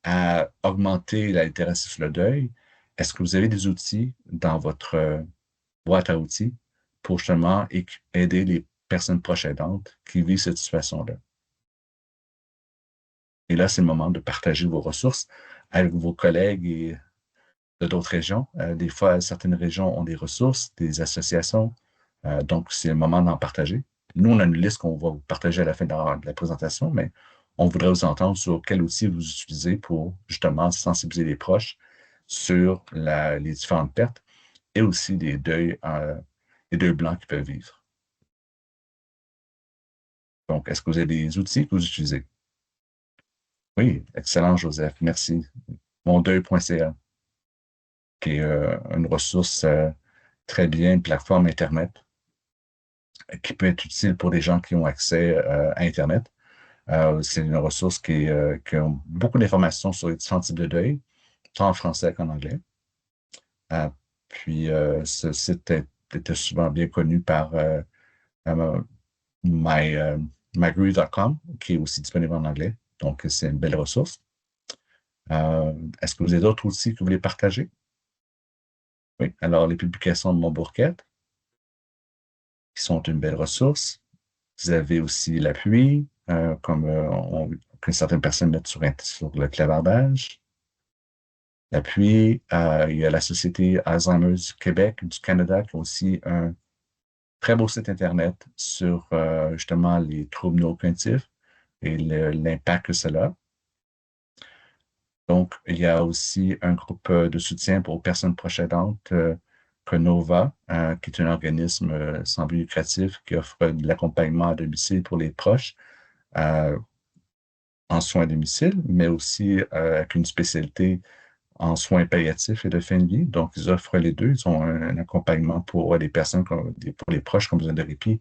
à augmenter la littératie sur le deuil, est-ce que vous avez des outils dans votre boîte à outils pour justement aider les personnes proches aidantes qui vivent cette situation-là? Et là, c'est le moment de partager vos ressources avec vos collègues et de d'autres régions. Des fois, certaines régions ont des ressources, des associations. Donc, c'est le moment d'en partager. Nous, on a une liste qu'on va vous partager à la fin de la présentation, mais on voudrait vous entendre sur quel outil vous utilisez pour justement sensibiliser les proches sur les différentes pertes et aussi les deuils blancs qu'ils peuvent vivre. Donc, est-ce que vous avez des outils que vous utilisez? Oui, excellent, Joseph. Merci. Mondeuil.ca, qui est une ressource très bien, une plateforme Internet qui peut être utile pour des gens qui ont accès à Internet. C'est une ressource qui a beaucoup d'informations sur les différents types de deuil, tant en français qu'en anglais. Puis, ce site était souvent bien connu par mygrief.com, qui est aussi disponible en anglais. Donc, c'est une belle ressource. Est-ce que vous avez d'autres outils que vous voulez partager? Oui, alors les publications de Montbourquette, qui sont une belle ressource. Vous avez aussi l'appui, que certaines personnes mettent sur le clavardage. L'appui, il y a la Société Alzheimer du Québec, du Canada, qui a aussi un très beau site Internet sur justement les troubles neurocognitifs et l'impact que cela a. Donc, il y a aussi un groupe de soutien pour personnes proches aidantes, Conova, qui est un organisme sans but lucratif qui offre de l'accompagnement à domicile pour les proches en soins à domicile, mais aussi avec une spécialité en soins palliatifs et de fin de vie. Donc, ils offrent les deux. Ils ont un accompagnement pour les personnes, pour les proches qui ont besoin de répit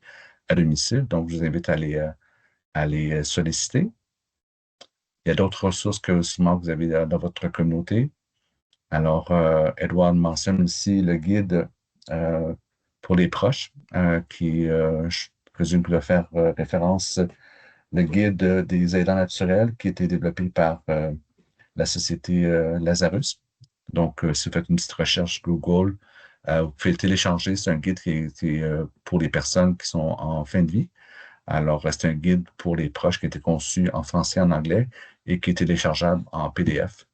à domicile. Donc, je vous invite à les solliciter. Il y a d'autres ressources que souvent vous avez dans votre communauté. Alors, Edouard mentionne aussi le guide pour les proches, qui, je présume qu'il va faire référence, le guide des aidants naturels qui a été développé par la société Lazarus. Donc, si vous faites une petite recherche Google, vous pouvez le télécharger. C'est un guide qui est pour les personnes qui sont en fin de vie. Alors, c'est un guide pour les proches qui a été conçu en français et en anglais et qui est téléchargeable en PDF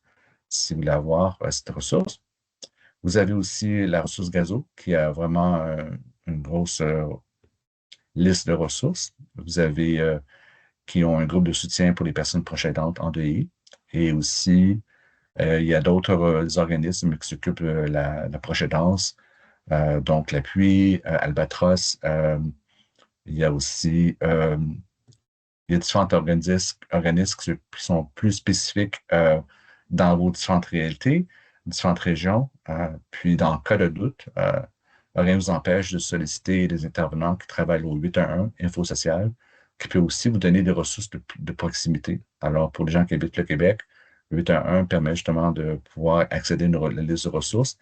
si vous voulez avoir cette ressource. Vous avez aussi la ressource Gazo qui a vraiment une grosse liste de ressources. Vous avez qui ont un groupe de soutien pour les personnes proches aidantes endeuillées. Et aussi, il y a d'autres organismes qui s'occupent de la proche aidance, donc l'appui, Albatros. Il y a aussi il y a différents organismes qui sont plus spécifiques dans vos différentes réalités, différentes régions. Puis, dans le cas de doute, rien ne vous empêche de solliciter des intervenants qui travaillent au 811 Info Social, qui peut aussi vous donner des ressources de proximité. Alors, pour les gens qui habitent le Québec, le 811 permet justement de pouvoir accéder à la liste de ressources.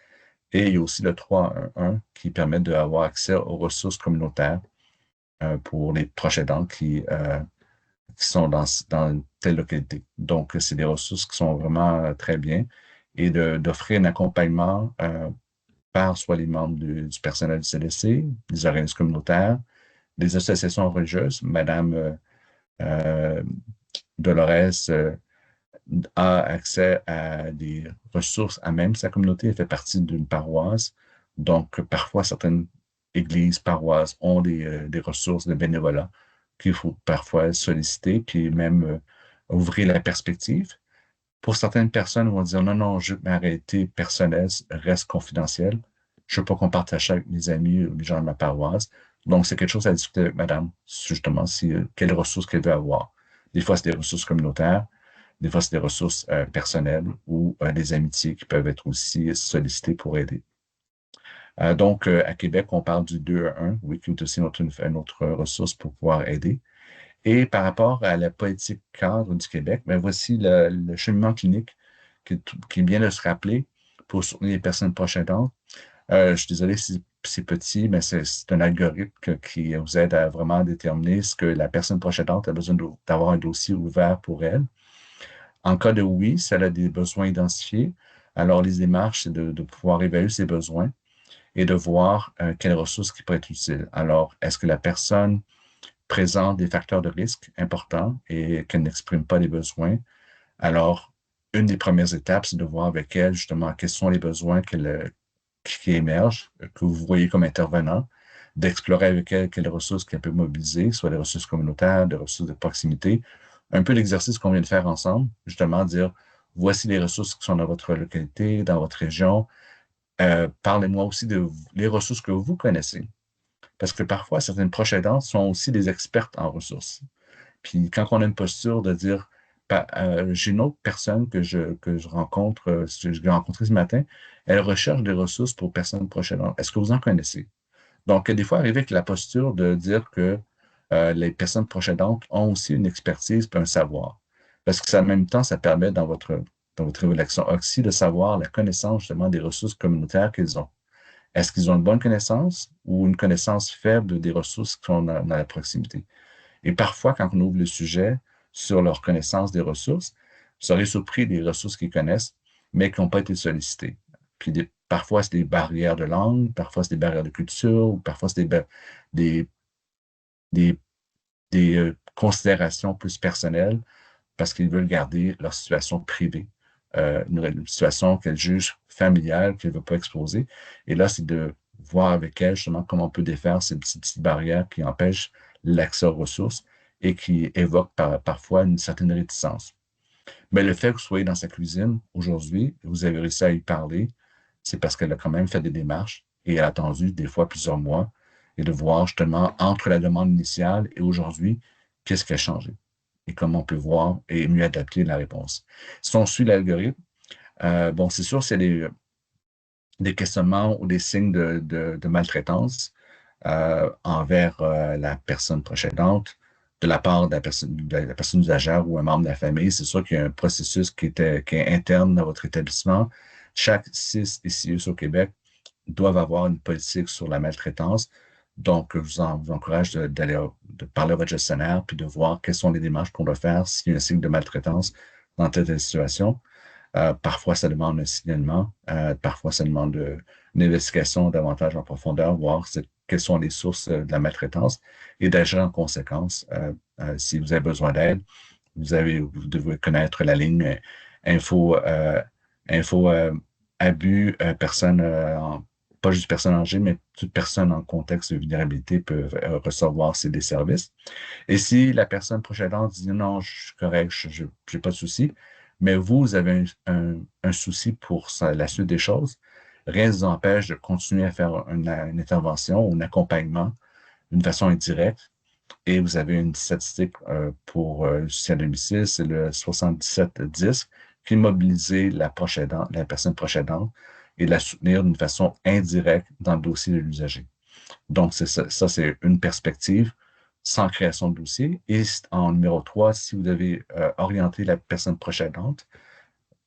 Et il y a aussi le 311 qui permet d'avoir accès aux ressources communautaires pour les proches aidants qui sont dans telle localité. Donc, c'est des ressources qui sont vraiment très bien et d'offrir un accompagnement par soit les membres du personnel du CDC, des organismes communautaires, des associations religieuses. Madame Dolores a accès à des ressources à même sa communauté. Elle fait partie d'une paroisse. Donc, parfois, certaines églises, paroisses ont des ressources de bénévolat qu'il faut parfois solliciter, puis même ouvrir la perspective. Pour certaines personnes, vont dire non, non, ma réalité personnelle reste confidentielle. Je ne veux pas qu'on partage ça avec mes amis ou les gens de ma paroisse. Donc, c'est quelque chose à discuter avec madame, justement, quelles ressources qu'elle veut avoir. Des fois, c'est des ressources communautaires, des fois, c'est des ressources personnelles ou des amitiés qui peuvent être aussi sollicitées pour aider. Donc, à Québec, on parle du 2 à 1, oui, qui est aussi une autre ressource pour pouvoir aider. Et par rapport à la politique cadre du Québec, ben voici le cheminement clinique qui est bien de se rappeler pour soutenir les personnes proches aidantes. Je suis désolé si c'est petit, mais c'est un algorithme qui vous aide à vraiment déterminer ce que la personne proche aidante a besoin d'avoir un dossier ouvert pour elle. En cas de oui, si elle a des besoins identifiés, alors les démarches, c'est de pouvoir évaluer ses besoins et de voir quelles ressources qui pourraient être utiles. Alors, est-ce que la personne présente des facteurs de risque importants et qu'elle n'exprime pas les besoins? Alors, une des premières étapes, c'est de voir avec elle, justement, quels sont les besoins qui émergent, que vous voyez comme intervenant, d'explorer avec elle quelles ressources qu'elle peut mobiliser, soit des ressources communautaires, des ressources de proximité. Un peu l'exercice qu'on vient de faire ensemble, justement, dire, voici les ressources qui sont dans votre localité, dans votre région. Parlez-moi aussi les ressources que vous connaissez. Parce que parfois, certaines proches aidantes sont aussi des expertes en ressources. Puis quand on a une posture de dire, j'ai une autre personne que je rencontre, je l'ai rencontrée ce matin, elle recherche des ressources pour personnes proches aidantes. Est-ce que vous en connaissez? Donc, des fois, arriver avec la posture de dire que les personnes proches aidantes ont aussi une expertise et un savoir. Parce que en même temps, ça permet dans votre réflexion Oxy de savoir la connaissance justement des ressources communautaires qu'ils ont. Est-ce qu'ils ont une bonne connaissance ou une connaissance faible des ressources qui sont dans la proximité? Et parfois, quand on ouvre le sujet sur leur connaissance des ressources, vous serez surpris des ressources qu'ils connaissent, mais qui n'ont pas été sollicitées. Puis parfois, c'est des barrières de langue, parfois, c'est des barrières de culture, ou parfois, c'est des, des, considérations plus personnelles parce qu'ils veulent garder leur situation privée, une situation qu'elles jugent familiale, qu'elles ne veulent pas exposer. Et là, c'est de voir avec elles justement comment on peut défaire ces petites barrières qui empêchent l'accès aux ressources et qui évoquent parfois une certaine réticence. Mais le fait que vous soyez dans sa cuisine aujourd'hui, vous avez réussi à y parler, c'est parce qu'elle a quand même fait des démarches et elle a attendu des fois plusieurs mois et de voir justement entre la demande initiale et aujourd'hui, qu'est-ce qui a changé et comment on peut voir et mieux adapter la réponse. Si on suit l'algorithme, bon, c'est sûr, c'est des questionnements ou des signes de maltraitance envers la personne proche aidante de la part de la personne usagère ou un membre de la famille. C'est sûr qu'il y a un processus qui est interne dans votre établissement. Chaque CIS et CIUS au Québec doivent avoir une politique sur la maltraitance. Donc, je vous encourage de parler à votre gestionnaire puis de voir quelles sont les démarches qu'on doit faire s'il y a un signe de maltraitance dans telle situation. Parfois, ça demande un signalement. Parfois, ça demande une investigation davantage en profondeur, voir quelles sont les sources de la maltraitance et d'agir en conséquence. Si vous avez besoin d'aide, vous devez connaître la ligne info abus, personnes, pas juste personnes âgées, mais toute personne en contexte de vulnérabilité peut recevoir des services. Et si la personne proche aidante dit non, je suis correct, je n'ai pas de souci, mais vous avez un souci pour la suite des choses, rien ne vous empêche de continuer à faire une intervention ou un accompagnement d'une façon indirecte. Et vous avez une statistique pour le soutien à domicile, c'est le 7710, qui mobilise la personne proche aidante et la soutenir d'une façon indirecte dans le dossier de l'usager. Donc, ça c'est une perspective sans création de dossier. Et en numéro 3, si vous devez orienter la personne proche aidante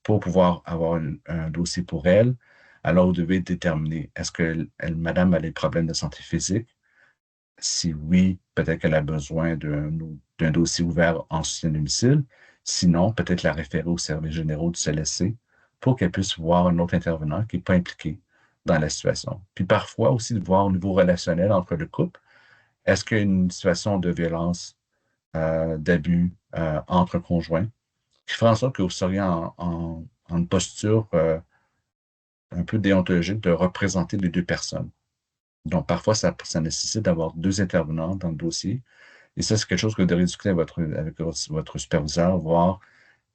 pour pouvoir avoir un dossier pour elle, alors vous devez déterminer, est-ce que madame a des problèmes de santé physique? Si oui, peut-être qu'elle a besoin d'un dossier ouvert en soutien à domicile. Sinon, peut-être la référer aux services généraux du CLSC pour qu'elle puisse voir un autre intervenant qui n'est pas impliqué dans la situation. Puis parfois aussi de voir au niveau relationnel entre le couple, est-ce qu'il y a une situation de violence, d'abus entre conjoints qui ferait en sorte que vous seriez en une posture un peu déontologique de représenter les deux personnes. Donc, parfois, ça nécessite d'avoir 2 intervenants dans le dossier. Et ça, c'est quelque chose que vous devez discuter avec votre superviseur, voir,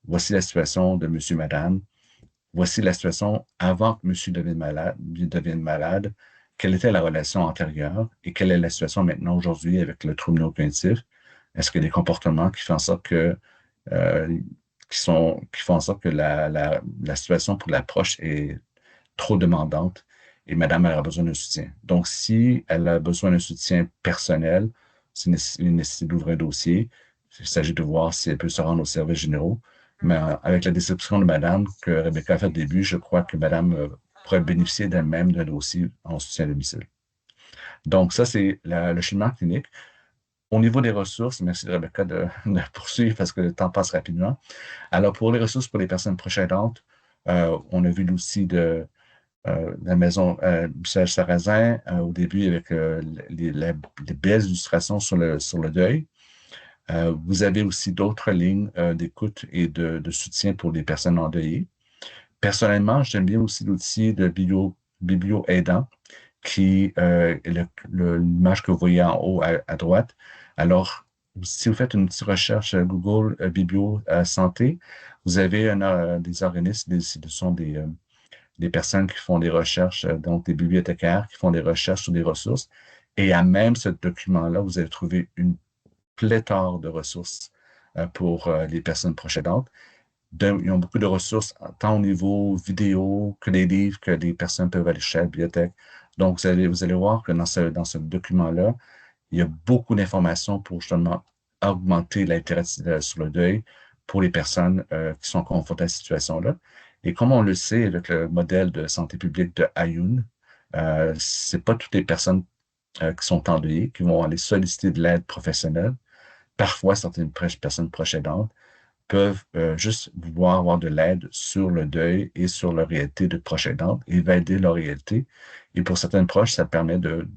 voici la situation de monsieur, madame, voici la situation avant que monsieur devienne malade, quelle était la relation antérieure et quelle est la situation maintenant aujourd'hui avec le trouble neurocognitif. Est-ce qu'il y a des comportements qui font en sorte que, euh, qui font en sorte que la situation pour l'approche est trop demandante et madame, elle a besoin d'un soutien. Donc, si elle a besoin d'un soutien personnel, c'est une nécessité d'ouvrir un dossier. Il s'agit de voir si elle peut se rendre aux services généraux. Mais avec la description de madame que Rebecca a fait au début, je crois que madame pourrait bénéficier d'elle-même d'un dossier en soutien à domicile. Donc, ça, c'est le cheminement clinique. Au niveau des ressources, merci Rebecca de poursuivre parce que le temps passe rapidement. Alors, pour les ressources pour les personnes proches aidantes, on a vu l'outil de la maison Michel Sarrazin au début avec les belles illustrations sur le deuil. Vous avez aussi d'autres lignes d'écoute et de soutien pour les personnes endeuillées. Personnellement, j'aime bien aussi l'outil de Biblio Aidant, qui est l'image que vous voyez en haut à droite. Alors, si vous faites une petite recherche Google Biblio Santé, vous avez des organismes, ce sont des personnes qui font des recherches, donc des bibliothécaires qui font des recherches sur des ressources. Et à même ce document-là, vous allez trouver une pléthore de ressources pour les personnes proches aidantes. Ils ont beaucoup de ressources, tant au niveau vidéo que des livres que les personnes peuvent aller chercher à la bibliothèque. Donc, vous allez voir que dans ce document-là, il y a beaucoup d'informations pour justement augmenter l'intérêt sur le deuil pour les personnes qui sont confrontées à cette situation-là. Et comme on le sait avec le modèle de santé publique de Ayoun, c'est pas toutes les personnes qui sont endeuillées qui vont aller solliciter de l'aide professionnelle. Parfois, certaines personnes proches aidantes peuvent juste vouloir avoir de l'aide sur le deuil et sur leur réalité de proche aidante et valider leur réalité. Et pour certaines proches, ça permet de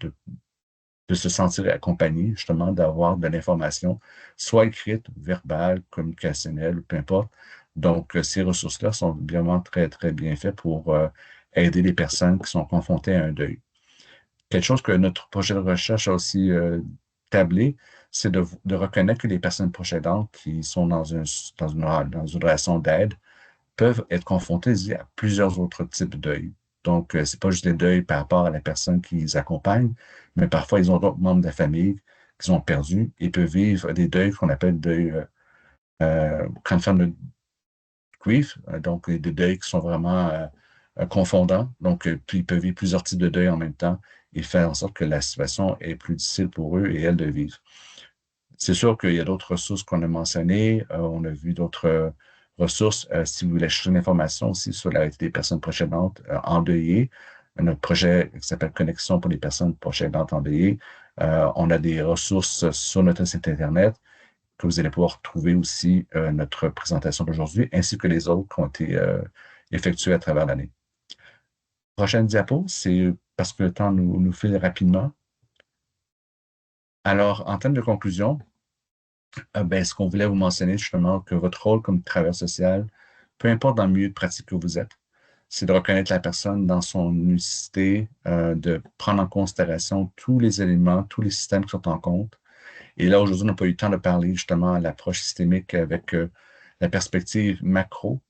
se sentir accompagné, justement, d'avoir de l'information, soit écrite, verbale, communicationnelle, peu importe. Donc, ces ressources-là sont vraiment très, très bien faites pour aider les personnes qui sont confrontées à un deuil. Quelque chose que notre projet de recherche a aussi tablé, c'est de reconnaître que les personnes proches aidantes qui sont dans une relation d'aide peuvent être confrontées à plusieurs autres types de deuil. Donc, c'est pas juste des deuils par rapport à la personne qui les accompagne, mais parfois, ils ont d'autres membres de la famille qu'ils ont perdus et peuvent vivre des deuils qu'on appelle deuil confirmed grief, donc des deuils qui sont vraiment confondants. Donc, puis ils peuvent vivre plusieurs types de deuil en même temps et faire en sorte que la situation est plus difficile pour eux et elles de vivre. C'est sûr qu'il y a d'autres ressources qu'on a mentionnées. On a vu d'autres ressources. Si vous voulez chercher une information aussi sur la réalité des personnes proches aidantes endeuillées, notre projet qui s'appelle Connexion pour les personnes proches aidantes endeuillées, on a des ressources sur notre site Internet que vous allez pouvoir trouver aussi notre présentation d'aujourd'hui, ainsi que les autres qui ont été effectuées à travers l'année. Prochaine diapo, c'est parce que le temps nous file rapidement. Alors, en termes de conclusion, ce qu'on voulait vous mentionner justement, que votre rôle comme travailleur social, peu importe dans le milieu de pratique que vous êtes, c'est de reconnaître la personne dans son unicité, de prendre en considération tous les éléments, tous les systèmes qui sont en compte. Et là, aujourd'hui, on n'a pas eu le temps de parler justement à l'approche systémique avec la perspective macro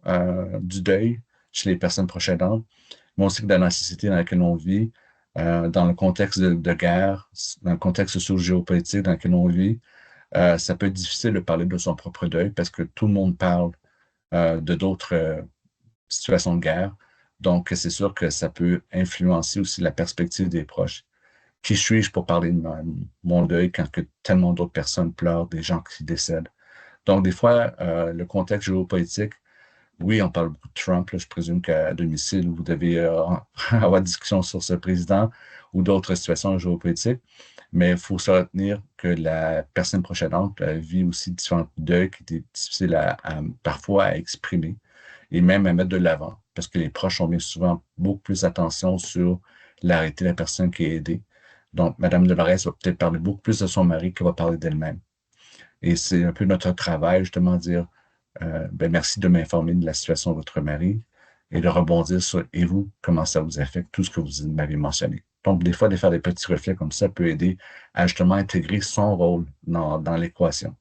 du deuil chez les personnes proches aidantes, mais aussi dans la société dans laquelle on vit, dans le contexte de guerre, dans le contexte socio-géopolitique dans lequel on vit. Ça peut être difficile de parler de son propre deuil parce que tout le monde parle de d'autres situations de guerre. Donc, c'est sûr que ça peut influencer aussi la perspective des proches. Qui suis-je pour parler de mon deuil quand que tellement d'autres personnes pleurent, des gens qui décèdent? Donc, des fois, le contexte géopolitique, oui, on parle beaucoup de Trump. Là, je présume qu'à domicile, vous devez avoir discussion sur ce président ou d'autres situations géopolitiques. Mais il faut se retenir que la personne proche aidante vit aussi différents deuils qui étaient difficiles parfois à exprimer et même à mettre de l'avant. Parce que les proches ont bien souvent beaucoup plus d'attention sur l'arrêté de la personne qui est aidée. Donc, Mme Dolores va peut-être parler beaucoup plus de son mari qu'elle va parler d'elle-même. Et c'est un peu notre travail, justement, de dire merci de m'informer de la situation de votre mari et de rebondir sur et vous, comment ça vous affecte tout ce que vous m'avez mentionné. Donc, des fois, de faire des petits reflets comme ça peut aider à justement intégrer son rôle dans l'équation.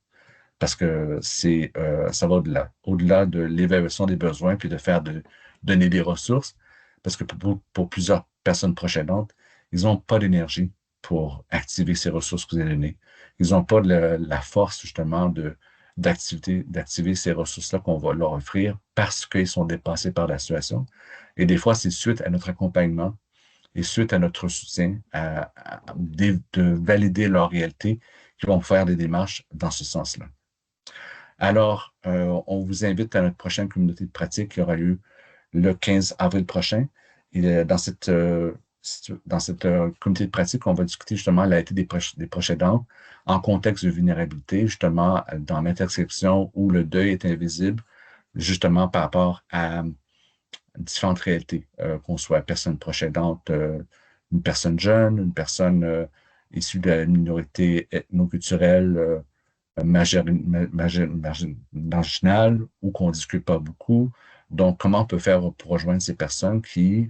Parce que ça va au-delà de l'évaluation des besoins, puis donner des ressources. Parce que pour plusieurs personnes proches aidantes, ils n'ont pas d'énergie pour activer ces ressources que vous avez données. Ils n'ont pas la force, justement, d'activer ces ressources-là qu'on va leur offrir parce qu'ils sont dépassés par la situation. Et des fois, c'est suite à notre accompagnement et suite à notre soutien, de valider leur réalité, qu'ils vont faire des démarches dans ce sens-là. Alors, on vous invite à notre prochaine communauté de pratique qui aura lieu le 15 avril prochain. Et dans cette communauté de pratique, on va discuter justement la réalité des proches aidants en contexte de vulnérabilité, justement dans l'intersection où le deuil est invisible, justement par rapport à différentes réalités, qu'on soit personne proche aidante, une personne jeune, une personne issue de la minorité ethnoculturelle, marginale ou qu'on ne discute pas beaucoup. Donc, comment on peut faire pour rejoindre ces personnes qui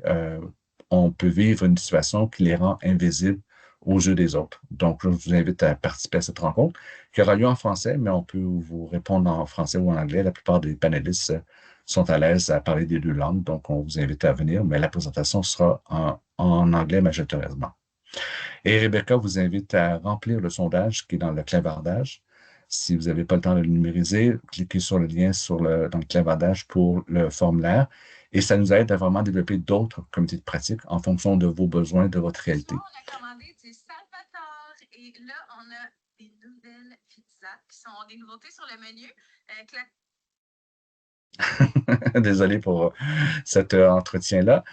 on peut vivre une situation qui les rend invisibles aux yeux des autres. Donc, je vous invite à participer à cette rencontre qui aura lieu en français, mais on peut vous répondre en français ou en anglais. La plupart des panélistes sont à l'aise à parler des deux langues, donc on vous invite à venir, mais la présentation sera en anglais majoritairement. Et Rebecca vous invite à remplir le sondage qui est dans le clavardage. Si vous n'avez pas le temps de le numériser, cliquez sur le lien dans le clavardage pour le formulaire. Et ça nous aide à vraiment développer d'autres comités de pratique en fonction de vos besoins, de votre réalité. On a commandé du Salvatore et là, on a des nouvelles pizzas qui sont des nouveautés sur le menu. Désolé pour cet entretien-là.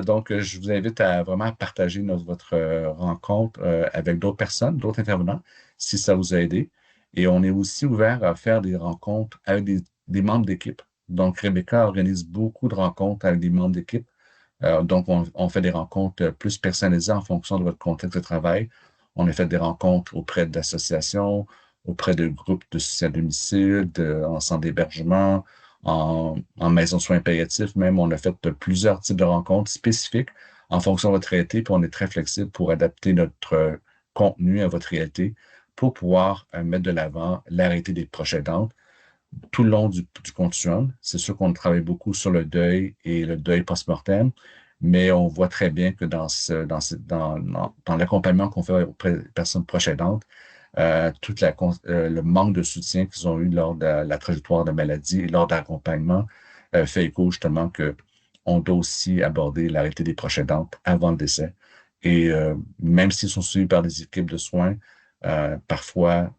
Donc, je vous invite à vraiment partager votre rencontre avec d'autres personnes, d'autres intervenants, si ça vous a aidé. Et on est aussi ouvert à faire des rencontres avec des membres d'équipe. Donc, Rebecca organise beaucoup de rencontres avec des membres d'équipe. Donc, on fait des rencontres plus personnalisées en fonction de votre contexte de travail. On a fait des rencontres auprès d'associations, auprès de groupes de soutien à domicile, en centre d'hébergement, en maison de soins palliatifs. Même, on a fait plusieurs types de rencontres spécifiques en fonction de votre réalité, puis on est très flexible pour adapter notre contenu à votre réalité pour pouvoir mettre de l'avant la réalité des proches aidantes tout le long du continuum. C'est sûr qu'on travaille beaucoup sur le deuil et le deuil post-mortem, mais on voit très bien que dans l'accompagnement qu'on fait auprès des personnes proches aidantes, le manque de soutien qu'ils ont eu lors de la trajectoire de maladie et lors de l'accompagnement fait écho justement qu'on doit aussi aborder la réalité des proches aidantes avant le décès. Et même s'ils sont suivis par des équipes de soins, parfois,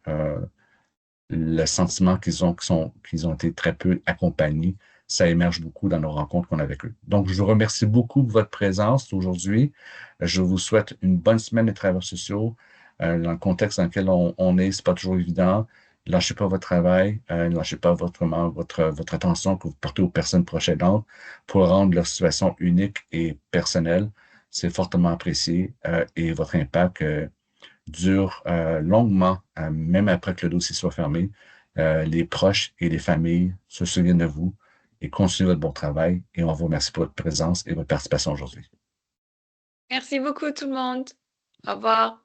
le sentiment qu'ils ont été très peu accompagnés, ça émerge beaucoup dans nos rencontres qu'on a avec eux. Donc, je vous remercie beaucoup de votre présence aujourd'hui. Je vous souhaite une bonne semaine de travailleurs sociaux. Dans le contexte dans lequel on est, c'est pas toujours évident. Lâchez pas votre travail, lâchez pas votre attention que vous portez aux personnes proches aidantes pour rendre leur situation unique et personnelle. C'est fortement apprécié et votre impact dure longuement, même après que le dossier soit fermé. Les proches et les familles se souviennent de vous et continuez votre bon travail. Et on vous remercie pour votre présence et votre participation aujourd'hui. Merci beaucoup tout le monde. Au revoir.